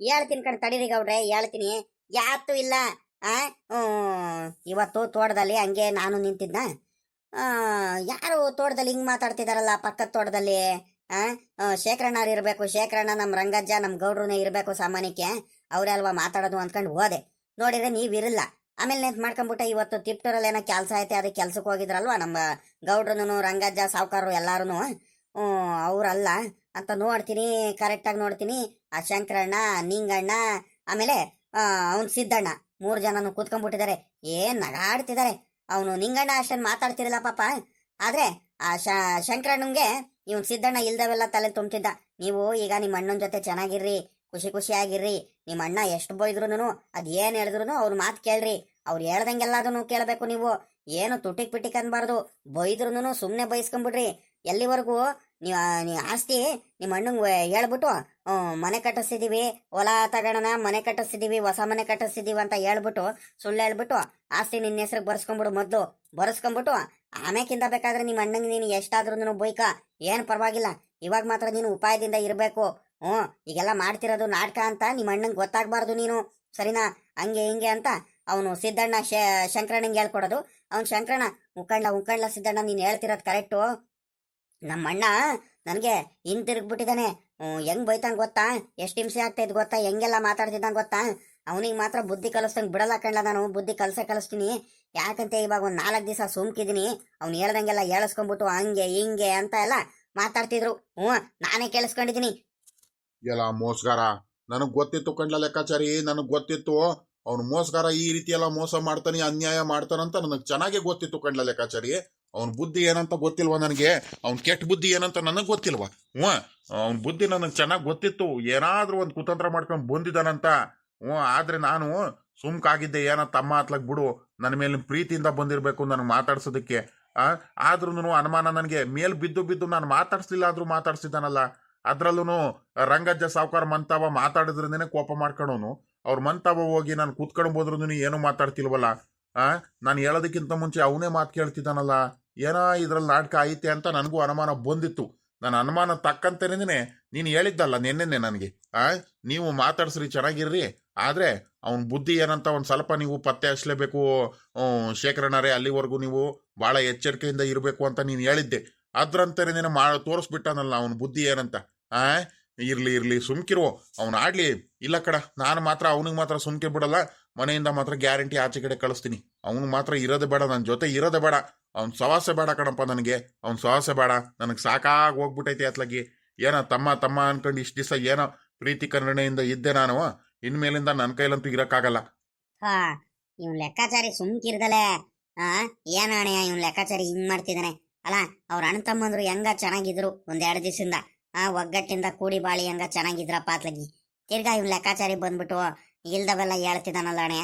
ಹೇಳ್ತೀನಿ ಕಣ್, ತಡೀರಿ ಗೌಡ್ರೆ, ಹೇಳ್ತೀನಿ. ಯಾತು ಇಲ್ಲ. ಇವತ್ತು ತೋಟದಲ್ಲಿ ಹಂಗೆ ನಾನು ನಿಂತಿದ್ನ. ಯಾರು ತೋಟದಲ್ಲಿ ಹಿಂಗ್ ಮಾತಾಡ್ತಿದಾರಲ್ಲ ಪಕ್ಕದ ತೋಟದಲ್ಲಿ. ಶೇಖರಣ್ಣವ್ರು ಇರ್ಬೇಕು, ಶೇಖರಣ್ಣ ನಮ್ಮ ರಂಗಜ್ಜ ನಮ್ಮ ಗೌಡ್ರನೇ ಇರ್ಬೇಕು ಸಾಮಾನ್ಯಕ್ಕೆ. ಅವ್ರೇ ಅಲ್ವಾ ಮಾತಾಡೋದು ಅಂದ್ಕೊಂಡು ಹೋದೆ. ನೋಡಿದ್ರೆ ನೀವಿರಲ್ಲ. ಆಮೇಲೆ ನೆನ್ಪು ಮಾಡ್ಕೊಂಡ್ಬಿಟ್ಟೆ, ಇವತ್ತು ತಿಪ್ಟೂರಲ್ಲಿ ಏನೋ ಕೆಲಸ ಐತೆ, ಅದಕ್ಕೆ ಕೆಲ್ಸಕ್ಕೆ ಹೋಗಿದ್ರಲ್ವಾ ನಮ್ಮ ಗೌಡ್ರನು, ರಂಗಜ್ಜ, ಸಾವುಕಾರರು ಎಲ್ಲಾರು. ಅವ್ರಲ್ಲ ಅಂತ ನೋಡ್ತೀನಿ, ಕರೆಕ್ಟಾಗಿ ನೋಡ್ತೀನಿ. ಆ ಶಂಕರಣ್ಣ, ನಿಂಗಣ್ಣ, ಆಮೇಲೆ ಅವ್ನು ಸಿದ್ದಣ್ಣ, 3 ಜನನು ಕೂತ್ಕೊಂಡ್ಬಿಟ್ಟಿದ್ದಾರೆ. ಏನ್ ನಗಾಡ್ತಿದ್ದಾರೆ. ಅವನು ನಿಂಗಣ್ಣ ಅಷ್ಟೇನು ಮಾತಾಡ್ತಿರಲ್ಲ ಪಾಪ. ಆದ್ರೆ ಆ ಶಂಕರಣ್ಣಂಗೆ ಇವನ್ ಸಿದ್ದಣ್ಣ ಇಲ್ದವೆಲ್ಲ ತಲೆ ತುಂಬ್ತಿದ್ದ. ನೀವು ಈಗ ನಿಮ್ಮ ಅಣ್ಣನ ಜೊತೆ ಚೆನ್ನಾಗಿರ್ರಿ, ಖುಷಿಯಾಗಿರ್ರಿ. ನಿಮ್ಮ ಅಣ್ಣ ಎಷ್ಟು ಬೈದ್ರು ಅದೇನ್ ಹೇಳಿದ್ರು ಅವ್ರ ಮಾತು ಕೇಳ್ರಿ. ಅವ್ರು ಹೇಳ್ದಂಗೆಲ್ಲದನ್ನು ಕೇಳಬೇಕು ನೀವು. ಏನು ತುಟಿಕ್ ಪಿಟಿಕ್ ಅನ್ಬಾರ್ದು. ಬೈದ್ರು ಸುಮ್ನೆ ಬೈಸ್ಕೊಂಡ್ಬಿಡ್ರಿ. ಎಲ್ಲಿವರೆಗೂ ನೀ ಆಸ್ತಿ ನಿಮ್ಮ ಅಣ್ಣಂಗೆ ಹೇಳ್ಬಿಟ್ಟು ಮನೆ ಕಟ್ಟಿಸ್ತಿದೀವಿ, ಹೊಲ ತಗೋಣ, ಮನೆ ಕಟ್ಟಿಸ್ತಿದೀವಿ, ಹೊಸ ಮನೆ ಕಟ್ಟಿಸ್ತಿದೀವಿ ಅಂತ ಹೇಳ್ಬಿಟ್ಟು, ಸುಳ್ಳು ಹೇಳ್ಬಿಟ್ಟು ಆಸ್ತಿ ನಿನ್ನ ಹೆಸ್ರಿಗೆ ಬರ್ಸ್ಕೊಂಡ್ಬಿಡು. ಮೊದ್ಲು ಬರ್ಸ್ಕೊಂಡ್ಬಿಟ್ಟು ಆಮೇಕಿಂದ ಬೇಕಾದ್ರೆ ನಿಮ್ಮ ಅಣ್ಣಂಗೆ ನೀನು ಎಷ್ಟಾದ್ರೂ ಬೈಕ, ಏನ್ ಪರವಾಗಿಲ್ಲ. ಇವಾಗ ಮಾತ್ರ ನೀನು ಉಪಾಯದಿಂದ ಇರಬೇಕು. ಈಗೆಲ್ಲ ಮಾಡ್ತಿರೋದು ನಾಟಕ ಅಂತ ನಿಮ್ಮ ಅಣ್ಣಂಗೆ ಗೊತ್ತಾಗ್ಬಾರ್ದು ನೀನು, ಸರಿನಾ? ಹಂಗೆ ಹಿಂಗೆ ಅಂತ ಅವನು ಸಿದ್ದಣ್ಣ ಶಂಕರಣ್ಣಂಗೆ ಹೇಳ್ಕೊಡೋದು. ಅವ್ನು ಶಂಕರಣ್ಣ ಉಕ್ಕಂಡ್ಲ ಸಿದ್ದಣ್ಣ ನೀನು ಹೇಳ್ತಿರೋದು ಕರೆಕ್ಟು. ನಮ್ಮ ಅಣ್ಣ ನನಗೆ ಹಿಂತಿರುಗ್ಬಿಟ್ಟಿದ್ದಾನೆ. ಹೆಂಗ್ ಬೈತಾನ ಗೊತ್ತಾ, ಎಷ್ಟು ಹಿಂಸೆ ಆಗ್ತೈತೆ ಗೊತ್ತಾ, ಹೆಂಗೆಲ್ಲ ಮಾತಾಡ್ತಿದ್ದಾನೆ ಗೊತ್ತಾ. ಅವನಿಗೆ ಮಾತ್ರ ಬುದ್ಧಿ ಕಲಿಸ್ದಂಗೆ ಬಿಡಲ್ಲ ಕಣ್ಲ, ನಾನು ಬುದ್ಧಿ ಕಲಿಸ್ತೀನಿ. ಯಾಕಂತೆ ಇವಾಗ ಒಂದು 4 ದಿವಸ ಸುಮ್ಕಿದ್ದೀನಿ. ಅವ್ನು ಹೇಳ್ದಂಗೆಲ್ಲ ಹೇಳಿಸ್ಕೊಂಡ್ಬಿಟ್ಟು ಹಂಗೆ ಹಿಂಗೆ ಅಂತ ಎಲ್ಲ ಮಾತಾಡ್ತಿದ್ರು. ನಾನೇ ಕೇಳಿಸ್ಕೊಂಡಿದ್ದೀನಿ. ಎಲ್ಲ ಮೋಸಗಾರ, ನನಗ್ ಗೊತ್ತಿತ್ತು ಕಂಡ್ಲ ಲೆಕ್ಕಾಚಾರಿ, ನನಗ್ ಗೊತ್ತಿತ್ತು ಅವ್ನು ಮೋಸಗಾರ, ಈ ರೀತಿ ಎಲ್ಲ ಮೋಸ ಮಾಡ್ತಾನೆ, ಅನ್ಯಾಯ ಮಾಡ್ತಾನಂತ ನನಗ್ ಚೆನ್ನಾಗೆ ಗೊತ್ತಿತ್ತು ಕಂಡ್ಲ ಲೆಕ್ಕಾಚಾರಿ. ಅವ್ನ ಬುದ್ಧಿ ಏನಂತ ಗೊತ್ತಿಲ್ವಾ ನನಗೆ, ಅವ್ನ ಕೆಟ್ಟ ಬುದ್ಧಿ ಏನಂತ ನನಗ್ ಗೊತ್ತಿಲ್ವಾ. ಅವ್ನ ಬುದ್ಧಿ ನನಗ್ ಚೆನ್ನಾಗ್ ಗೊತ್ತಿತ್ತು. ಏನಾದ್ರೂ ಒಂದು ಕುತಂತ್ರ ಮಾಡ್ಕೊಂಡ್ ಬಂದಿದ್ದಾನಂತ. ಆದ್ರೆ ನಾನು ಸುಮ್ಕಾಗಿದ್ದೆ, ಏನೋ ತಮ್ಮ ಹತ್ಲಕ್ ಬಿಡು, ನನ್ನ ಮೇಲೆ ಪ್ರೀತಿಯಿಂದ ಬಂದಿರ್ಬೇಕು ನನಗೆ ಮಾತಾಡ್ಸೋದಕ್ಕೆ. ಆದ್ರೂ ಅನುಮಾನ ನನಗೆ ಮೇಲ್ ಬಿದ್ದು ನಾನು ಮಾತಾಡ್ಸ್ಲಿಲ್ಲ ಆದ್ರೂ ಮಾತಾಡ್ಸಿದ್ದಾನಲ್ಲ. ಅದ್ರಲ್ಲೂ ರಂಗಜ್ಜ ಸಾವ್ಕಾರ ಮಂತಾವ ಮಾತಾಡಿದ್ರಿಂದನೇ ಕೋಪ ಮಾಡ್ಕೊಳೋನು. ಅವ್ರ ಮಂತಾವ ಹೋಗಿ ನಾನು ಕೂತ್ಕೊಂಡ್ಬೋದ್ರೂ ಏನು ಮಾತಾಡ್ತಿಲ್ವಲ್ಲ. ನಾನು ಹೇಳೋದಕ್ಕಿಂತ ಮುಂಚೆ ಅವನೇ ಮಾತು ಕೇಳ್ತಿದ್ದಾನಲ್ಲ. ಏನೋ ಇದ್ರಲ್ಲಿ ನಾಟಕ ಐತೆ ಅಂತ ನನಗೂ ಅನುಮಾನ ಬಂದಿತ್ತು. ನನ್ನ ಅನುಮಾನ ತಕ್ಕಂತೇನೆ ನೀನು ಹೇಳಿದ್ದಲ್ಲ ನಿನ್ನೆ ನನಗೆ, ನೀವು ಮಾತಾಡ್ಸ್ರಿ ಚೆನ್ನಾಗಿರ್ರಿ, ಆದ್ರೆ ಅವನ ಬುದ್ಧಿ ಏನಂತ ಒಂದ್ ಸ್ವಲ್ಪ ನೀವು ಪತ್ತೆ ಹಚ್ಚಲೇಬೇಕು ಶೇಖರಣರೇ, ಅಲ್ಲಿವರೆಗೂ ನೀವು ಬಹಳ ಎಚ್ಚರಿಕೆಯಿಂದ ಇರಬೇಕು ಅಂತ ನೀನು ಹೇಳಿದ್ದೆ. ಅದ್ರಂತಾರೆ ನೀನು ತೋರಿಸ್ಬಿಟ್ಟಾನಲ್ಲ ಅವನ ಬುದ್ಧಿ ಏನಂತ. ಇರ್ಲಿ ಸುಮ್ಕಿರೋ, ಅವ್ನು ಆಡ್ಲಿ. ಇಲ್ಲ ಕಡ, ನಾನು ಮಾತ್ರ ಅವನಿಗೆ ಮಾತ್ರ ಸುಮ್ಕೆ ಬಿಡಲ್ಲ, ಮನೆಯಿಂದ ಮಾತ್ರ ಗ್ಯಾರಂಟಿ ಆಚೆ ಕಡೆ ಕಳಿಸ್ತೀನಿ. ಅವನು ಮಾತ್ರ ಇರೋದೇ ಬೇಡ, ನನ್ನ ಜೊತೆ ಇರೋದೇ ಬೇಡ. ಅವ್ನ ಸವಾಸೆ ಬೇಡ ಕಣಪ್ಪ ನನಗೆ, ಅವ್ನ ಸವಾಸೆ ಬೇಡ. ನನಗೆ ಸಾಕಾಗಿ ಹೋಗ್ಬಿಟ್ಟೈತಿ ಅತ್ಲಾಗಿ. ಏನೋ ತಮ್ಮ ಅನ್ಕೊಂಡು ಇಷ್ಟು ದಿವಸ ಏನೋ ಪ್ರೀತಿ ಕರುಣೆಯಿಂದ ಇದ್ದೆ ನಾನು. ಇನ್ಮೇಲಿಂದ ನನ್ನ ಕೈಲಂತೂ ಇರಕ್ಕಾಗಲ್ಲ. ಇವ್ನ ಲೆಕ್ಕಾಚಾರಿ ಸುಮ್ಕಿರ್ದಲೆ. ಏನ ಅಣೆಯ ಇವ್ನ ಲೆಕ್ಕಾಚಾರಿ ಹಿಂಗ್ ಮಾಡ್ತಿದ್ದಾನೆ ಅಲ್ಲ. ಅವ್ರ ಅಣ್ಣ ತಮ್ಮಂದ್ರು ಹೆಂಗ ಚೆನ್ನಾಗಿದ್ರು, 1-2 ದಿವಸದಿಂದ ಒಗ್ಗಟ್ಟಿಂದ ಕೂಡಿ ಬಾಳಿ ಹೆಂಗ ಚೆನ್ನಾಗಿದ್ರಪ್ಪ ಅತ್ಲಗಿ. ತಿರ್ಗಾ ಇವ್ನ ಲೆಕ್ಕಾಚಾರಿ ಬಂದ್ಬಿಟ್ಟು ಇಲ್ದವೆಲ್ಲ ಹೇಳ್ತಿದ್ದಾನಲ್ಲ ಅಣೆಯ.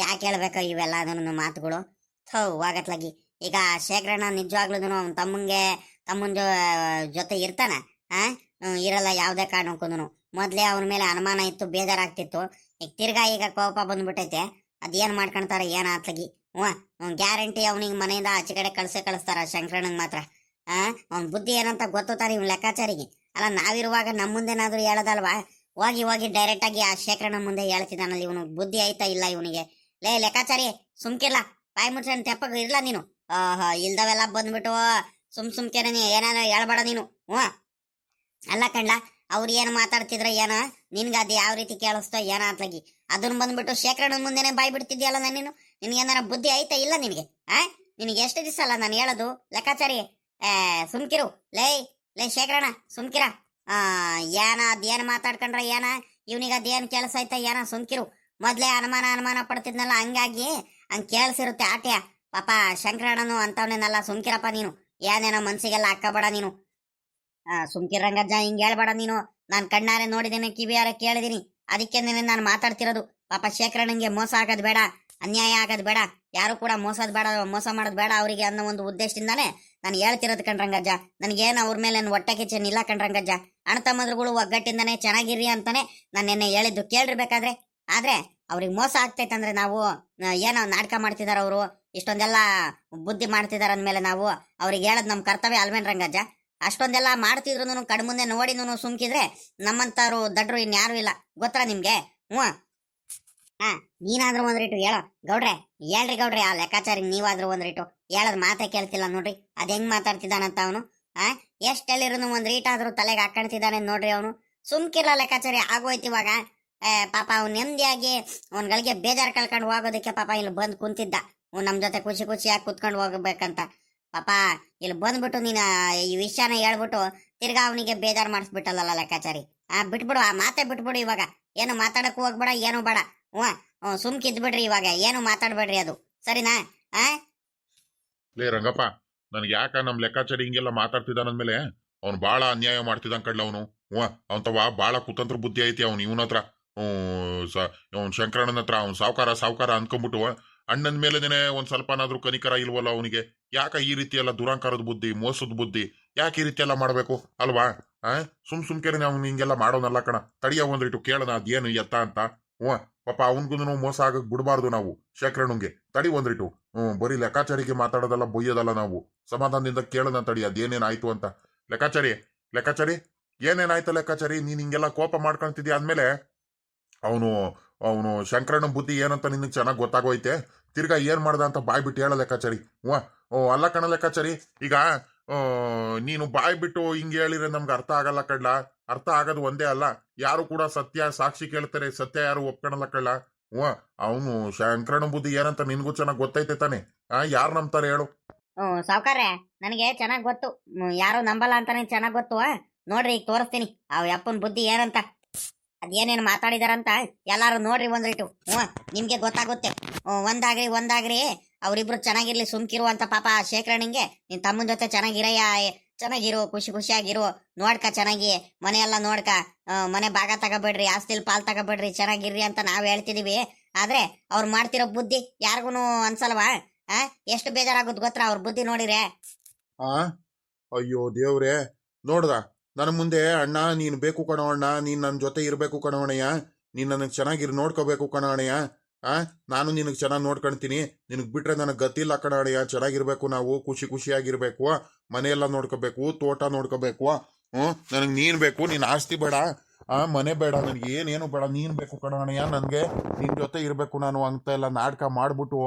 ಯಾಕೆ ಹೇಳ್ಬೇಕ ಇವೆಲ್ಲ ಅದನ್ನ ಮಾತುಗಳು. ಹೋಗತ್ಲಾಗಿ. ಈಗ ಶೇಖರಣ್ಣ ನಿಜವಾಗ್ಲೂ ಅವನ ತಮ್ಮನ ಜೊತೆ ಇರ್ತಾನ? ಇರಲ್ಲ ಯಾವುದೇ ಕಾರಣಕ್ಕೂ. ಮೊದ್ಲೇ ಅವನ ಮೇಲೆ ಅನುಮಾನ ಇತ್ತು, ಬೇಜಾರಾಗ್ತಿತ್ತು. ಈಗ ಕೋಪ ಬಂದ್ಬಿಟ್ಟೈತೆ. ಅದೇನ್ ಮಾಡ್ಕೊಂತಾರ ಏನ ಆತ್ಲಗಿ. ಗ್ಯಾರಂಟಿ ಅವನಿಗೆ ಮನೆಯಿಂದ ಆಚೆ ಕಡೆ ಕಳಿಸ್ತಾರ ಶಂಕರಣ್ಣಂಗ್ ಮಾತ್ರ. ಅವ್ನ ಬುದ್ಧಿ ಏನಂತ ಗೊತ್ತಾರ ಇವ್ನ ಲೆಕ್ಕಾಚಾರಿಗೆ. ಅಲ್ಲ, ನಾವಿರುವಾಗ ನಮ್ಮ ಮುಂದೆನಾದ್ರೂ ಹೇಳೋದಲ್ವಾ. ಹೋಗಿ ಡೈರೆಕ್ಟ್ ಆಗಿ ಆ ಶೇಖರಣ್ಣ ಮುಂದೆ ಹೇಳ್ತಿದ್ದಾನಲ್ಲಿ. ಇವನು ಬುದ್ಧಿ ಐತಾ ಇಲ್ಲ ಇವನಿಗೆ. ಲೆಕ್ಕಾಚಾರಿ ಸುಮ್ಕಿರ್ಲ, ಬಾಯಿ ಮುಚ್ಚ ತೆಪ್ಪಗ ಇರ್ಲ ನೀನು. ಇಲ್ದವೆಲ್ಲ ಬಂದ್ಬಿಟ್ಟು ಸುಮ್ಕೆನೆ ಏನಾದ್ರು ಹೇಳ್ಬೇಡ ನೀನು. ಅಲ್ಲ ಕಣ್ಲ, ಅವ್ರು ಏನು ಮಾತಾಡ್ತಿದ್ರ ಏನ ನಿನ್ಗೆ ಅದು ಯಾವ ರೀತಿ ಕೇಳಿಸ್ತೋ ಏನ ಅತ್ಲಾಗಿ. ಅದನ್ನ ಬಂದ್ಬಿಟ್ಟು ಶೇಖರಣ್ಣನ ಮುಂದೆನೆ ಬಾಯ್ ಬಿಡ್ತಿದ್ಯಲ್ಲ ನೀನು. ನಿನ್ಗೇನಾರ ಬುದ್ಧಿ ಐತಾ ಇಲ್ಲ ನಿನಗೆ? ನಿನಗೆ ಎಷ್ಟು ದಿವಸ ಅಲ್ಲ ನಾನು ಹೇಳೋದು ಲೆಕ್ಕಾಚಾರಿ. ಸುಮ್ಕಿರು ಲೇ ಶೇಖರಣ್ಣ, ಸುಮ್ಕಿರ. ಅದೇನ್ ಮಾತಾಡ್ಕೊಂಡ್ರ ಏನ ಇವ್ನಿಗೆ ಅದೇನ್ ಕೆಲಸ ಐತಾ ಏನ, ಸುಮ್ಕಿರು. ಮೊದ್ಲೇ ಅನುಮಾನ ಪಡ್ತಿದ್ನಲ್ಲ, ಹಂಗಾಗಿ ಹಂಗ್ ಕೇಳಿಸಿರುತ್ತೆ ಆಟ್ಯ. ಪಾಪ ಶಂಕರಣ್ಣನು ಅಂತವನೇನಲ್ಲ, ಸುಮ್ಕಿರಪ್ಪ ನೀನು. ಏನೇನೋ ಮನ್ಸಿಗೆಲ್ಲ ಹಾಕಬೇಡ ನೀನು. ಸುಮ್ಕಿರಂಗಜ್ಜ, ಹಿಂಗ್ ಹೇಳ್ಬೇಡ ನೀನು. ನಾನ್ ಕಣ್ಣಾರೆ ನೋಡಿದ್ದೇನೆ, ಕಿವಿಯಾರೆ ಕೇಳಿದೀನಿ, ಅದಕ್ಕೆ ನಾನು ಮಾತಾಡ್ತಿರೋದು. ಪಾಪ ಶೇಖರಣ್ಣಂಗೆ ಮೋಸ ಆಗೋದ್ ಬೇಡ, ಅನ್ಯಾಯ ಆಗೋದ್ ಬೇಡ, ಯಾರು ಕೂಡ ಮೋಸ ಮಾಡೋದ್ ಬೇಡ ಅವರಿಗೆ ಅನ್ನೋ ಒಂದು ಉದ್ದೇಶದಿಂದಾನೆ ನಾನು ಹೇಳ್ತಿರೋದು ಕಣ್ರಂಗಜ್ಜ. ನನಗೇನು ಅವ್ರ ಮೇಲೆ ಹೊಟ್ಟೆ ಕಿಚ್ಚೇನಿಲ್ಲ ಕಣ್ರಂಗಜ್ಜ. ಅಣ್ಣ ತಮ್ಮದ್ರುಗಳು ಒಗ್ಗಟ್ಟಿಂದಾನೆ ಚೆನ್ನಾಗಿರ್ರಿ ಅಂತಾನೆ ನಾನು ನಿನ್ನೆ ಹೇಳಿದ್ದು, ಕೇಳಿರ್ಬೇಕಾದ್ರೆ. ಆದ್ರೆ ಅವ್ರಿಗೆ ಮೋಸ ಆಗ್ತೈತಂದ್ರೆ ನಾವು ಏನೋ ನಾಟಕ ಮಾಡ್ತಿದಾರ ಅವರು, ಇಷ್ಟೊಂದೆಲ್ಲ ಬುದ್ಧಿ ಮಾಡ್ತಿದಾರ ಅಂದ್ಮೇಲೆ ನಾವು ಅವ್ರಿಗೆ ಹೇಳೋದು ನಮ್ಮ ಕರ್ತವ್ಯ ಅಲ್ವೇನ್ ರಂಗಜ್ಜ? ಅಷ್ಟೊಂದೆಲ್ಲ ಮಾಡ್ತಿದ್ರು ಕಣ್ಮುಂದೆ ನೋಡಿನೂ ಸುಮ್ಕಿದ್ರೆ ನಮ್ಮಂತಾರು ದಡ್ರು ಇನ್ಯಾರು ಇಲ್ಲ, ಗೊತ್ತಾ ನಿಮ್ಗೆ? ನೀನಾದ್ರೂ ಒಂದ್ರಿಟ್ಟು ಹೇಳೋ ಗೌಡ್ರೆ. ಹೇಳ್ರಿ ಗೌಡ್ರೆ, ಆ ಲೆಕ್ಕಾಚಾರಿ ನೀವಾದ್ರೂ ಒಂದ್ರಿಟ್ಟು ಹೇಳೋದ್ ಮಾತೇ ಕೇಳ್ತಿಲ್ಲ ನೋಡ್ರಿ. ಅದ್ ಹೆಂಗ್ ಮಾತಾಡ್ತಿದ್ದಾನಂತ ಅವನು. ಎಷ್ಟೆಲ್ಲಿರೂ ಒಂದ್ ರೀಟಾದ್ರೂ ತಲೆಗೆ ಹಾಕೊಂಡ್ತಿದ್ದಾನೆ ನೋಡ್ರಿ ಅವನು. ಸುಮ್ಕಿರ್ಲ ಲೆಕ್ಕಾಚಾರಿ, ಆಗೋಯ್ತು ಇವಾಗ. ಪಾಪ ಅವ್ನು ನೆಮ್ಮದಿಯಾಗಿ ಅವ್ನ್ಗಳಿಗೆ ಬೇಜಾರು ಕಳ್ಕೊಂಡು ಹೋಗೋದಕ್ಕೆ ಪಾಪ ಇಲ್ಲಿ ಬಂದ್ ಕುಂತಿದ್ದ. ನಮ್ ಜೊತೆ ಖುಷಿಯಾಗಿ ಕುತ್ಕೊಂಡು ಹೋಗ್ಬೇಕಂತ. ಪಾಪ ಇಲ್ಲಿ ಬಂದ್ಬಿಟ್ಟು ನೀನ ಈ ವಿಷಯನ ಹೇಳ್ಬಿಟ್ಟು ತಿರ್ಗಾ ಅವನಿಗೆ ಬೇಜಾರು ಮಾಡಿಸ್ಬಿಟ್ಟಲ್ಲ ಲೆಕ್ಕಾಚಾರಿ. ಬಿಟ್ಬಿಡು, ಆ ಮಾತೇ ಬಿಟ್ಬಿಡು ಇವಾಗ. ಏನು ಮಾತಾಡಕ್ ಹೋಗ್ಬೇಡ, ಏನು ಬೇಡ. ಸುಮ್ಕಿದ್ ಬಿಡ್ರಿ ಇವಾಗ, ಏನು ಮಾತಾಡ್ಬೇಡ್ರಿ, ಅದು ಸರಿನಾ? ಲೇ ರಂಗಪ್ಪ, ನನ್ಗೆ ಯಾಕ ನಮ್ ಲೆಕ್ಕಾಚಾರಿ ಹಿಂಗೆಲ್ಲ ಮಾತಾಡ್ತಿದ್ದಾನಂದ್ಮೇಲೆ ಅವ್ನು ಬಾಳ ಅನ್ಯಾಯ ಮಾಡ್ತಿದ್ದಾನ ಕಡ್ಲ ಅವನು. ಅವಂತವ ಬಾಳ ಕುತಂತ್ರ ಬುದ್ಧಿ ಐತಿ ಅವ್ನು. ಇವನ ಹತ್ರ ಅವ್ನು ಶಂಕರಣ್ಣನ ಹತ್ರ ಅವ್ನು ಸಾವ್ಕಾರ ಅನ್ಕೊಂಡ್ಬಿಟ್ಟು ಅಣ್ಣನ ಮೇಲೆನೆ ಒಂದ್ ಸ್ವಲ್ಪನಾದ್ರೂ ಕನಿಕರ ಇಲ್ವಲ್ಲ ಅವನಿಗೆ. ಯಾಕ ಈ ರೀತಿ ಎಲ್ಲ ದುರಾಂಕಾರದ ಬುದ್ಧಿ, ಮೋಸದ ಬುದ್ಧಿ, ಯಾಕೆ ಈ ರೀತಿ ಎಲ್ಲ ಮಾಡ್ಬೇಕು ಅಲ್ವಾ? ಸುಮ್ಕೆನೆ ಅವ್ನು ಹಿಂಗೆಲ್ಲ ಮಾಡೋನಲ್ಲ ಕಣ. ತಡಿಯ ಒಂದ್ರಿಟ್ಟು ಕೇಳೋಣ ಅದೇನು ಎತ್ತ ಅಂತ. ಪಾಪ ಅವನ್ಗೂ ಮೋಸ ಆಗಕ್ ಬಿಡಬಾರ್ದು ನಾವು ಶೇಖರಣ್ಣಂಗೆ. ತಡಿ ಒಂದ್ರಿಟ್ಟು. ಬರೀ ಲೆಕ್ಕಾಚಾರಿಗೆ ಮಾತಾಡೋದಲ್ಲ, ಬೊಯ್ಯೋದಲ್ಲ ನಾವು. ಸಮಾಧಾನದಿಂದ ಕೇಳೋಣ ತಡಿ ಅದೇನೇನಾಯ್ತು ಅಂತ. ಲೆಕ್ಕಾಚಾರಿ ಏನೇನಾಯ್ತು ಲೆಕ್ಕಾಚಾರಿ? ನೀನ್ ಹಿಂಗೆಲ್ಲ ಕೋಪ ಮಾಡ್ಕೊಂತಿದ್ಯಾ ಅಂದ್ಮೇಲೆ ಅವನು ಅವನು ಶಂಕರಣ್ಣ ಬುದ್ಧಿ ಏನಂತ ನಿನಗೆ ಚೆನ್ನಾಗಿ ಗೊತ್ತಾಗೋಯ್ತೆ. ತಿರ್ಗಾ ಏನ್ ಮಾಡ್ದ ಅಂತ ಬಾಯ್ ಬಿಟ್ಟು ಹೇಳ ಲೆಕ್ಕಾಚಾರಿ. ಓ ಅಲ್ಲ ಕಣ ಲೆಕ್ಕಾಚಾರಿ. ಈಗ ಆ, ನೀನು ಬಾಯ್ ಬಿಟ್ಟು ಹಿಂಗೆ ಹೇಳಿದ್ರೆ ನಮ್ಗೆ ಅರ್ಥ ಆಗಲ್ಲ ಕಡ್ಲ. ಅರ್ಥ ಆಗೋದು ಒಂದೇ ಅಲ್ಲ, ಯಾರು ಕೂಡ ಸತ್ಯ ಸಾಕ್ಷಿ ಕೇಳ್ತಾರೆ, ಸತ್ಯ ಯಾರು ಒಪ್ಕೊಳಲ್ಲ ಕಳ್ಳ. ಅವನು ಶಂಕರಣ್ಣ ಬುದ್ಧಿ ಏನಂತ ನಿನ್ಗೂ ಚೆನ್ನಾಗಿ ಗೊತ್ತೈತೆ ತಾನೆ. ಯಾರು ನಂಬ್ತಾರೆ ಹೇಳು? ಸಾವ್ಕಾರ್ರೆ, ನನಗೆ ಚೆನ್ನಾಗಿ ಗೊತ್ತು. ಯಾರು ನಂಬಲ್ಲ ಅಂತಾನೆ ಚೆನ್ನಾಗಿ ಗೊತ್ತು. ನೋಡ್ರಿ ಈಗ ತೋರಿಸ್ತೀನಿ ಅವ್ ಅಪ್ಪನ ಬುದ್ಧಿ ಏನಂತ. ಅದೇನೇನು ಮಾತಾಡಿದಾರಂತ ಎಲ್ಲಾರು ನೋಡ್ರಿ ಒಂದ್ರಿಟ್ಟು. ನಿಮ್ಗೆ ಗೊತ್ತಾಗುತ್ತೆ. ಒಂದಾಗ್ರಿ ಅವ್ರಿಬ್ರು ಚೆನ್ನಾಗಿರ್ಲಿ, ಸುಮ್ಕಿರು ಅಂತ ಪಾಪ ಶೇಖರಣಿಂಗೆ ನಿನ್ ತಮ್ಮನ ಜೊತೆ ಚೆನ್ನಾಗಿರು, ಖುಷಿಯಾಗಿರು, ನೋಡ್ಕ ಚೆನ್ನಾಗಿ ಮನೆಯೆಲ್ಲ ನೋಡ್ಕ, ಮನೆ ಭಾಗ ತಗೋಬೇಡ್ರಿ, ಆಸ್ತಿಲ್ ಪಾಲ್ ತಗೋಬೇಡ್ರಿ, ಚೆನ್ನಾಗಿರ್ರಿ ಅಂತ ನಾವ್ ಹೇಳ್ತಿದೀವಿ. ಆದ್ರೆ ಅವ್ರು ಮಾಡ್ತಿರೋ ಬುದ್ಧಿ ಯಾರಿಗೂ ಅನ್ಸಲ್ವಾ? ಎಷ್ಟು ಬೇಜಾರಾಗುತ್ತೆ ಗೊತ್ತಾ ಅವ್ರ ಬುದ್ಧಿ ನೋಡಿರೆ. ಅಯ್ಯೋ ದೇವ್ರೆ, ನೋಡ್ದ ನನ್ನ ಮುಂದೆ ಅಣ್ಣ ನೀನು ಬೇಕು ಕಣೋ ಅಣ್ಣ, ನೀನ್ ನನ್ನ ಜೊತೆ ಇರಬೇಕು ಕಣೋ ಅಣ್ಣಯ್ಯ, ನೀನ್ ನನಗೆ ಚೆನ್ನಾಗಿರ್ ನೋಡ್ಕೋಬೇಕು ಕಣೋ ಅಣ್ಣಯ್ಯ. ನಾನು ನಿನಗೆ ಚೆನ್ನಾಗಿ ನೋಡ್ಕೊಳ್ತೀನಿ, ನಿನಗೆ ಬಿಟ್ರೆ ನನಗೆ ಗತಿಲ್ಲ ಕಣೋ ಅಣ್ಣಯ್ಯ. ಚೆನ್ನಾಗಿರ್ಬೇಕು, ನಾವು ಖುಷಿಯಾಗಿರ್ಬೇಕು, ಮನೆಯೆಲ್ಲ ನೋಡ್ಕೋಬೇಕು, ತೋಟ ನೋಡ್ಕೋಬೇಕು. ನನಗೆ ನೀನ್ ಬೇಕು, ನೀನ್ ಆಸ್ತಿ ಬೇಡ, ಮನೆ ಬೇಡ, ನನಗೆ ಏನೇನು ಬೇಡ, ನೀನ್ ಬೇಕು ಕಣೋ ಅಣ್ಣಯ್ಯ. ನನಗೆ ನಿನ್ ಜೊತೆ ಇರಬೇಕು ನಾನು ಅಂತ ಎಲ್ಲ ನಾಟಕ ಮಾಡ್ಬಿಟ್ಟು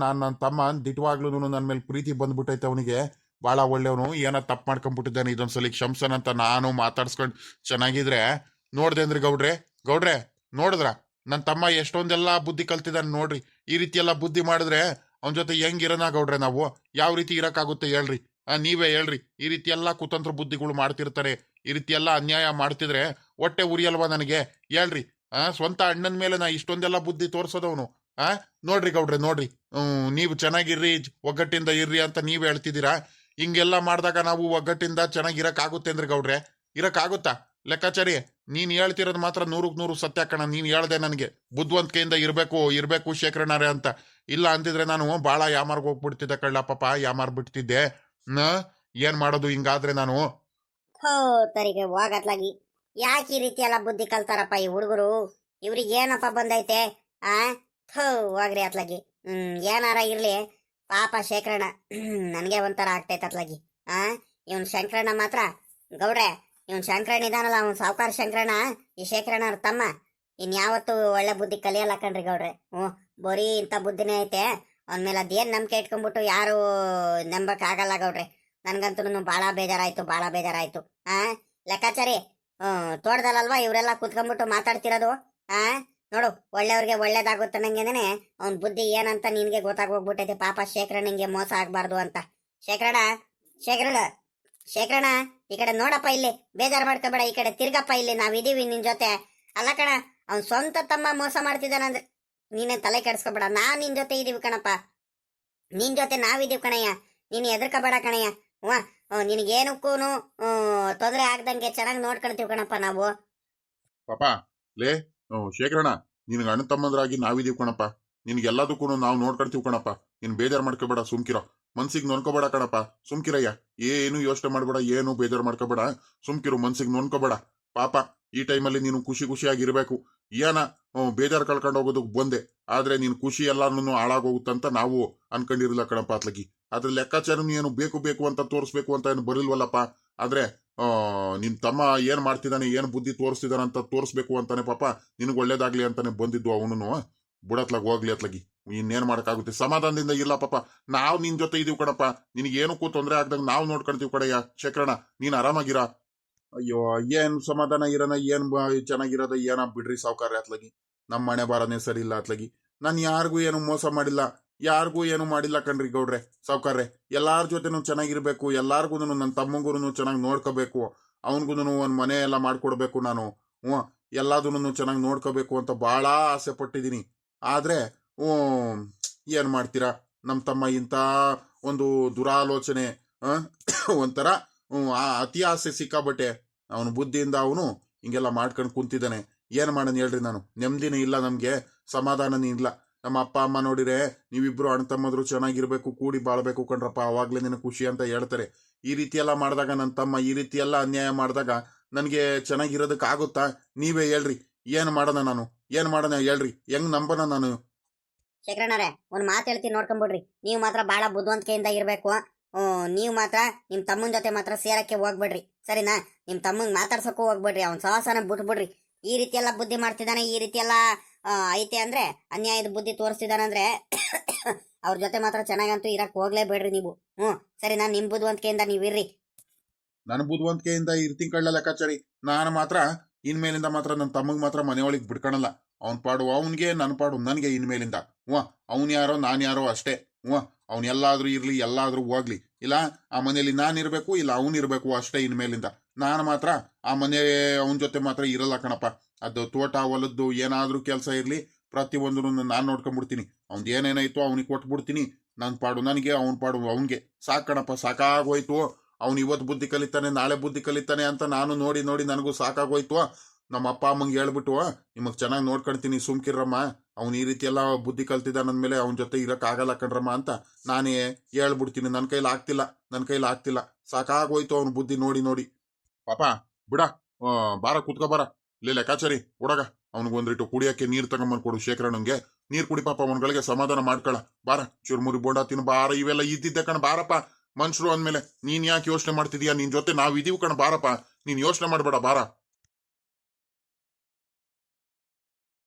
ನನ್ನ ತಮ್ಮ ದಿಟ್ಟವಾಗ್ಲೂ ನನ್ನ ಮೇಲೆ ಪ್ರೀತಿ ಬಂದ್ಬಿಟ್ಟೈತೆ. ಅವನಿಗೆ ಭಾಳ ಒಳ್ಳೆಯವನು, ಏನೋ ತಪ್ಪು ಮಾಡ್ಕೊಂಡ್ಬಿಟ್ಟಿದ್ದಾನೆ, ಇದೊಂದ್ಸಲಿ ಕ್ಷಮ್ಸನ್ ಅಂತ ನಾನು ಮಾತಾಡ್ಸ್ಕೊಂಡು ಚೆನ್ನಾಗಿದ್ರೆ ನೋಡ್ದೆ ಅಂದ್ರೆ ಗೌಡ್ರೆ ನೋಡಿದ್ರ ನನ್ನ ತಮ್ಮ ಎಷ್ಟೊಂದೆಲ್ಲ ಬುದ್ಧಿ ಕಲ್ತಿದ್ದಾನೆ ನೋಡ್ರಿ. ಈ ರೀತಿ ಎಲ್ಲ ಬುದ್ಧಿ ಮಾಡಿದ್ರೆ ಅವನ ಜೊತೆ ಹೆಂಗಿರೋಣ ಗೌಡ್ರೆ? ನಾವು ಯಾವ ರೀತಿ ಇರಕ್ಕಾಗುತ್ತೆ ಹೇಳ್ರಿ? ನೀವೇ ಹೇಳ್ರಿ. ಈ ರೀತಿ ಎಲ್ಲ ಕುತಂತ್ರ ಬುದ್ಧಿಗಳು ಮಾಡ್ತಿರ್ತಾರೆ, ಈ ರೀತಿ ಎಲ್ಲ ಅನ್ಯಾಯ ಮಾಡ್ತಿದ್ರೆ ಹೊಟ್ಟೆ ಉರಿಯಲ್ವಾ ನನಗೆ? ಹೇಳ್ರಿ. ಸ್ವಂತ ಅಣ್ಣನ ಮೇಲೆ ನಾ ಇಷ್ಟೊಂದೆಲ್ಲ ಬುದ್ಧಿ ತೋರ್ಸೋದವನು. ನೋಡ್ರಿ ಗೌಡ್ರೆ, ನೋಡ್ರಿ, ನೀವು ಚೆನ್ನಾಗಿರ್ರಿ, ಒಗ್ಗಟ್ಟಿಂದ ಇರ್ರಿ ಅಂತ ನೀವ್ ಹೇಳ್ತಿದ್ದೀರಾ. ಹಿಂಗೆಲ್ಲ ಮಾಡಿದಾಗ ನಾವು ಒಗ್ಗಟ್ಟಿಂದ ಚೆನ್ನಾಗಿರಕ್ಕಾಗುತ್ತೆ ಅಂದ್ರೆ ಗೌಡ್ರೆ? ಇರಕ್ಕಾಗುತ್ತಾ ಲೆಕ್ಕಾಚಾರಿ? ನೀನ್ ಹೇಳ್ತಿರೋದು ಮಾತ್ರ 100% ಸತ್ಯ ಕಣ. ನೀನ್ ಹೇಳ್ದೆ ನನಗೆ ಬುದ್ಧಿವಂತಿಕೆಯಿಂದ ಇರ್ಬೇಕು ಶೇಖರಣಾರೆ ಅಂತ. ಇಲ್ಲ ಅಂತಿದ್ರೆ ನಾನು ಬಾಳ ಯಾಮಾರ್ಗ್ ಹೋಗ್ಬಿಡ್ತಿದ್ದೆ ಕಳ್ಳ, ಪಾಪ ಯಾಮಾರ್ ಬಿಡ್ತಿದ್ದೆ. ಏನ್ ಮಾಡೋದು ಹಿಂಗಾದ್ರೆ ನಾನು? ತರಿಗೆ ಹೋಗತ್ಲಾಗಿ ಯಾಕೆ ಈ ರೀತಿ ಎಲ್ಲ ಬುದ್ಧಿ ಕಲ್ತಾರಪ್ಪ ಈ ಹುಡುಗರು? ಇವ್ರಿಗೆ ಏನಪ್ಪ ಬಂದೈತೆ? ಹೋಗ್ರಿ ಅತ್ಲಾಗಿ. ಏನಾರ ಇರ್ಲಿ ಪಾಪ ಶೇಖರಣ ನನಗೆ ಒಂಥರ ಆಗ್ತೈತೆ ಅತ್ಲಾಗಿ. ಇವನ್ ಶಂಕರಣ್ಣ ಮಾತ್ರ ಗೌಡ್ರೆ, ಇವನ್ ಶಂಕರಣ್ಣ ಇದಾನಲ್ಲ, ಅವ್ನು ಸಾವುಕಾರ ಶಂಕರಣ್ಣ, ಈ ಶೇಖರಣ್ಣ ಅವ್ರ ತಮ್ಮ ಇನ್ಯಾವತ್ತು ಒಳ್ಳೆ ಬುದ್ಧಿ ಕಲಿಯಲ್ಲ ಕಣ್ರಿ ಗೌಡ್ರೆ. ಬರೀ ಇಂಥ ಬುದ್ಧಿನೇ ಐತೆ ಅವನ ಮೇಲೆ. ಅದೇನ್ ನಂಬಿಕೆ ಇಟ್ಕೊಂಡ್ಬಿಟ್ಟು ಯಾರು ನಂಬಕ್ ಆಗಲ್ಲ ಗೌಡ್ರೆ. ನನ್ಗಂತೂ ಭಾಳ ಬೇಜಾರಾಯ್ತು. ಲೆಕ್ಕಾಚಾರಿ, ತೋಟದಲ್ಲಲ್ವಾ ಇವರೆಲ್ಲ ಕುತ್ಕೊಂಡ್ಬಿಟ್ಟು ಮಾತಾಡ್ತಿರೋದು. ನೋಡು, ಒಳ್ಳೆಯವ್ರಿಗೆ ಒಳ್ಳೇದಾಗುತ್ತನಂಗೆನೆ ಅವ್ನ ಬುದ್ಧಿ ಏನಂತ ನಿನ್ಗೆ ಗೊತ್ತಾಗೋಗ್ಬಿಟ್ಟೈತೆ. ಪಾಪ ಶೇಖರಣ್ಣಿಗೆ ಮೋಸ ಆಗ್ಬಾರ್ದು ಅಂತ. ಶೇಖರಣ ಈ ಕಡೆ ನೋಡಪ್ಪ, ಇಲ್ಲಿ ಬೇಜಾರು ಮಾಡ್ಕೋಬೇಡ, ಈ ಕಡೆ ತಿರ್ಗಪ್ಪ, ಇಲ್ಲಿ ನಾವಿದೀವಿ ನಿನ್ ಜೊತೆ. ಅಲ್ಲ ಕಣ, ಅವ್ನ್ ಸ್ವಂತ ತಮ್ಮ ಮೋಸ ಮಾಡ್ತಿದ್ದಾನಂದ್ರೆ ನೀನೇ ತಲೆ ಕೆಡಿಸ್ಕೋಬೇಡ. ನಾನ್ ನಿನ್ ಜೊತೆ ಇದೀವಿ ಕಣಪ್ಪ, ನಿನ್ ಜೊತೆ ನಾವಿದೀವಿ ಕಣಯ್ಯ, ನೀನ್ ಎದುರ್ಕೋಬೇಡ ಕಣಯ್ಯ. ನಿನಗೇನಕ್ಕೂ ತೊಂದರೆ ಆಗ್ದಂಗೆ ಚೆನ್ನಾಗಿ ನೋಡ್ಕೊಳ್ತೀವಿ ಕಣಪ್ಪ ನಾವು. ಪಾಪ ಲೇ ಶೇಖರಣ್ಣ, ನಿನ್ಗೆ ಅಣ್ಣ ತಮ್ಮಂದ್ರಾಗಿ ನಾವಿದೀವಿ ಕಣಪ್ಪ, ನಿನ್ಗೆಲ್ಲದಕ್ಕೂ ನಾವು ನೋಡ್ಕೊಳ್ತೀವಿ ಕಣಪ್ಪ. ನೀನ್ ಬೇಜಾರು ಮಾಡ್ಕೋಬೇಡ, ಸುಮ್ಕಿರೋ, ಮನ್ಸಿಗೆ ನೋಡ್ಕೋಬೇಡ ಕಣಪ್ಪ, ಸುಮ್ಕಿರಯ್ಯ. ಏನು ಯೋಚನೆ ಮಾಡ್ಬೇಡ, ಏನು ಬೇಜಾರು ಮಾಡ್ಕೋಬೇಡ, ಸುಮ್ಕಿರು, ಮನ್ಸಿಗೆ ನೋಡ್ಕೋಬೇಡ. ಪಾಪ ಈ ಟೈಮಲ್ಲಿ ನೀನು ಖುಷಿಯಾಗಿರ್ಬೇಕು. ಏನ ಬೇಜಾರು ಕಳ್ಕೊಂಡು ಹೋಗೋದಕ್ಕೆ ಬಂದೆ, ಆದ್ರೆ ನೀನ್ ಖುಷಿ ಎಲ್ಲಾನು ಹಾಳಾಗೋಗುತ್ತಂತ ನಾವು ಅನ್ಕೊಂಡಿರಲಿಲ್ಲ ಕಣಪ್ಪ ಅತ್ಲಗಿ. ಅದ್ರ ಲೆಕ್ಕಾಚಾರ ಏನು ಬೇಕು ಅಂತ ತೋರಿಸ್ಬೇಕು ಅಂತ ಏನು ಬರಿಲ್ವಲ್ಲಪ್ಪ. ಆದ್ರೆ ನಿನ್ ತಮ್ಮ ಏನ್ ಮಾಡ್ತಿದ್ದಾನೆ, ಏನ್ ಬುದ್ಧಿ ತೋರಿಸ್ತಿದ್ದಾನೆ ಅಂತ ತೋರಿಸ್ಬೇಕು ಅಂತಾನೆ ಪಾಪ ನಿನಗೆ ಒಳ್ಳೇದಾಗ್ಲಿ ಅಂತಾನೆ ಬಂದಿದ್ದು. ಅವನು ಬುಡತ್ಲಾಗ ಹೋಗ್ಲಿ ಅತ್ಲಾಗಿ, ಇನ್ನೇನ್ ಮಾಡಕ್ಕಾಗುತ್ತೆ? ಸಮಾಧಾನದಿಂದ ಇಲ್ಲ ಪಾಪ, ನಾವ್ ನಿನ್ ಜೊತೆ ಇದೀವಿ ಕಣಪ್ಪ, ನಿನಗೇನಕ್ಕೂ ತೊಂದರೆ ಆಗ್ದಂಗ ನಾವು ನೋಡ್ಕೊಳ್ತೀವಿ ಕಡೆಯ ಶೇಖರಣ, ನೀನ್ ಆರಾಮಾಗಿರ. ಅಯ್ಯೋ, ಏನ್ ಸಮಾಧಾನ ಇರೋಣ, ಏನ್ ಚೆನ್ನಾಗಿರೋದ ಏನ ಬಿಡ್ರಿ ಸಾವುಕಾರ ಅತ್ಲಾಗಿ. ನಮ್ಮ ಮನೆ ಬಾರನೇ ಸರಿ ಇಲ್ಲ ಅತ್ಲಾಗಿ. ನಾನು ಯಾರಿಗೂ ಏನು ಮೋಸ ಮಾಡಿಲ್ಲ, ಯಾರಿಗೂ ಏನು ಮಾಡಿಲ್ಲ ಕಣ್ರಿ ಗೌಡ್ರೆ, ಸಾವುಕಾರ್ರೆ. ಎಲ್ಲಾರ ಜೊತೆನೂ ಚೆನ್ನಾಗಿರ್ಬೇಕು, ಎಲ್ಲಾರ್ಗು ನನ್ನ ತಮ್ಮಂಗೂ ಚೆನ್ನಾಗಿ ನೋಡ್ಕೋಬೇಕು, ಅವನ್ಗೂ ಒಂದ್ ಮನೆ ಎಲ್ಲ ಮಾಡ್ಕೊಡ್ಬೇಕು ನಾನು. ಎಲ್ಲದನ್ನು ಚೆನ್ನಾಗಿ ನೋಡ್ಕೋಬೇಕು ಅಂತ ಬಹಳ ಆಸೆ ಪಟ್ಟಿದ್ದೀನಿ. ಆದ್ರೆ ಏನ್ ಮಾಡ್ತೀರಾ, ನಮ್ ತಮ್ಮ ಇಂಥ ಒಂದು ದುರಾಲೋಚನೆ, ಒಂಥರ ಅತಿ ಆಸೆ ಸಿಕ್ಕಾಬಟ್ಟೆ ಅವನ ಬುದ್ಧಿಯಿಂದ ಅವನು ಹಿಂಗೆಲ್ಲ ಮಾಡ್ಕೊಂಡು ಕುಂತಿದ್ದಾನೆ. ಏನ್ ಮಾಡೋಣ ಹೇಳ್ರಿ? ನಾನು ನೆಮ್ಮದಿನೇ ಇಲ್ಲ, ನಮ್ಗೆ ಸಮಾಧಾನನೇ ಇಲ್ಲ. ನಮ್ಮ ಅಪ್ಪ ಅಮ್ಮ ನೋಡಿರೆ, ನೀವಿಬ್ರು ಅಣ್ಣ ತಮ್ಮದ್ರು ಚೆನ್ನಾಗಿರ್ಬೇಕು, ಕೂಡಿ ಬಾಳ್ಬೇಕು ಕಣ್ರಪ್ಪ, ಅವಾಗ್ಲೇ ನಿನಗೆ ಖುಷಿ ಅಂತ ಹೇಳ್ತಾರೆ. ಈ ರೀತಿ ಎಲ್ಲ ಮಾಡಿದಾಗ, ನನ್ನ ತಮ್ಮ ಈ ರೀತಿ ಎಲ್ಲ ಅನ್ಯಾಯ ಮಾಡಿದಾಗ ನನಗೆ ಚೆನ್ನಾಗಿರೋದಕ್ಕೆ ಆಗುತ್ತಾ? ನೀವೇ ಹೇಳ್ರಿ, ಏನ್ ಮಾಡೋಣ ನಾನು? ಏನ್ ಮಾಡೋಣ ಹೇಳ್ರಿ? ಹೆಂಗ್ ನಂಬನ ನಾನು? ಶೇಖರಣ್ಣರೇ, ಒಂದ್ ಮಾತು ಹೇಳ್ತೀನಿ ನೋಡ್ಕೊಂಬಿಡ್ರಿ. ನೀವು ಮಾತ್ರ ಬಹಳ ಬುದ್ಧಿವಂತಿಕೆಯಿಂದ ಇರ್ಬೇಕು. ನೀವು ಮಾತ್ರ ನಿಮ್ ತಮ್ಮನ ಜೊತೆ ಮಾತ್ರ ಸೇರಕ್ಕೆ ಹೋಗ್ಬೇಡ್ರಿ, ಸರಿನಾ? ನಿಮ್ ತಮ್ಮಂಗ್ ಮಾತಾಡ್ಸಕ್ಕೂ ಹೋಗ್ಬೇಡ್ರಿ, ಅವ್ನ ಸಹವಾಸನ ಬಿಟ್ಬಿಡ್ರಿ. ಈ ರೀತಿ ಎಲ್ಲ ಬುದ್ಧಿ ಮಾಡ್ತಿದ್ದಾನೆ, ಈ ರೀತಿ ಎಲ್ಲ ಐತೆ ಅಂದ್ರೆ ಅನ್ಯಾಯದ ಬುದ್ಧಿ ತೋರಿಸ್ತಿದಾನಂದ್ರೆ ಅವ್ರ ಜೊತೆ ಮಾತ್ರ ಚೆನ್ನಾಗಂತೂ ಇರಕ್ ಹೋಗ್ಲೇಬೇಡ್ರಿ ನೀವು. ಸರಿ, ನಾನು ನಿಮ್ ಬುದ್ಧಿವಂತಿಕೆಯಿಂದ ನೀವಿರ್ರಿ. ನನ್ನ ಬುದ್ಧಿವಂತಿಕೆಯಿಂದ ಇರ್ತೀನಿ ಕಳ್ಳ ಲೆಕ್ಕಾಚಾರಿ. ನಾನು ಮಾತ್ರ ಇನ್ಮೇಲಿಂದ ಮಾತ್ರ ನನ್ನ ತಮ್ಮಗ್ ಮಾತ್ರ ಮನೆಯೊಳಗೆ ಬಿಡ್ಕೊಳಲ್ಲ. ಅವ್ನ್ ಪಾಡು ಅವನ್ಗೆ, ನನ್ನ ಪಾಡು ನನ್ಗೆ ಇನ್ಮೇಲಿಂದ. ಅವ್ನ್ ಯಾರೋ ನಾನ್ ಯಾರೋ ಅಷ್ಟೇ. ಅವ್ನ್ ಎಲ್ಲಾದ್ರೂ ಇರ್ಲಿ, ಎಲ್ಲಾದ್ರೂ ಹೋಗ್ಲಿ, ಇಲ್ಲ ಆ ಮನೇಲಿ ನಾನ್ ಇರ್ಬೇಕು, ಇಲ್ಲ ಅವ್ನ್ ಇರ್ಬೇಕು ಅಷ್ಟೇ ಇನ್ಮೇಲಿಂದ. ನಾನು ಮಾತ್ರ ಆ ಮನೆ ಅವನ ಜೊತೆ ಮಾತ್ರ ಇರಲ್ಲ ಕಣಪ್ಪ. ಅದು ತೋಟ ಹೊಲದ್ದು ಏನಾದ್ರೂ ಕೆಲಸ ಇರ್ಲಿ, ಪ್ರತಿಯೊಂದನ್ನು ನಾನ್ ನೋಡ್ಕೊಂಡ್ಬಿಡ್ತೀನಿ. ಅವ್ನ್ದು ಏನೇನಾಯ್ತು ಅವನಿಗೆ ಕೊಟ್ಬಿಡ್ತೀನಿ. ನನ್ ಪಾಡು ನನಗೆ, ಅವನ್ ಪಾಡು ಅವನ್ಗೆ. ಸಾಕಣಪ್ಪ, ಸಾಕಾಗೋಯ್ತು. ಅವ್ನು ಇವತ್ತು ಬುದ್ಧಿ ಕಲಿತಾನೆ, ನಾಳೆ ಬುದ್ಧಿ ಕಲಿತಾನೆ ಅಂತ ನಾನು ನೋಡಿ ನೋಡಿ ನನಗೂ ಸಾಕಾಗೋಯ್ತು. ನಮ್ಮ ಅಪ್ಪ ಅಮ್ಮಂಗೆ ಹೇಳ್ಬಿಟ್ಟು ನಿಮಗ್ ಚೆನ್ನಾಗಿ ನೋಡ್ಕೊಳ್ತೀನಿ, ಸುಮ್ಕಿರಮ್ಮ, ಅವ್ನು ಈ ರೀತಿ ಎಲ್ಲ ಬುದ್ಧಿ ಕಲ್ತಿದ್ದ ನನ್ ಅವನ ಜೊತೆ ಇರಕ್ ಆಗಲ್ಲ ಕಣ್ರಮ್ಮ ಅಂತ ನಾನೇ ಹೇಳ್ಬಿಡ್ತೀನಿ. ನನ್ನ ಕೈಲಿ ಆಗ್ತಿಲ್ಲ. ಸಾಕಾಗೋಯ್ತು ಅವ್ನ ಬುದ್ಧಿ ನೋಡಿ ನೋಡಿ. ಪಾಪ ಬಿಡ, ಬಾರ ಕುತ್ಕೋ ಬಾರ. ಲೇ ಲೆಕ್ಕಾಚಾರಿ, ಹುಡಗ ಅವ್ನಿಗೊಂದ್ರಿಟ್ಟು ಕುಡಿಯಕ್ಕೆ ನೀರ್ ತಗೊಂಬಂದ್ ಕೊಡು. ಶೇಖರಣಂಗೆ ನೀರ್ ಕುಡಿ ಪಾಪ, ಅವನ್ಗಳಿಗೆ ಸಮಾಧಾನ ಮಾಡ್ಕೊಳ. ಬಾರ, ಚುರ್ಮುರಿ ಬೋಂಡ ತಿನ್ನು ಬಾರ. ಇವೆಲ್ಲ ಇದ್ದಿದ್ದೆ ಕಣ, ಬಾರಪ್ಪ. ಮನ್ಸರು ಅಂದ್ಮೇಲೆ ನೀನ್ ಯಾಕೆ ಯೋಚನೆ ಮಾಡ್ತಿದೀಯ? ನಿನ್ ಜೊತೆ ನಾವ್ ಇದೀವಿ ಕಣ, ಬಾರಪ್ಪ. ನೀನ್ ಯೋಚನೆ ಮಾಡ್ಬೇಡ, ಬಾರ.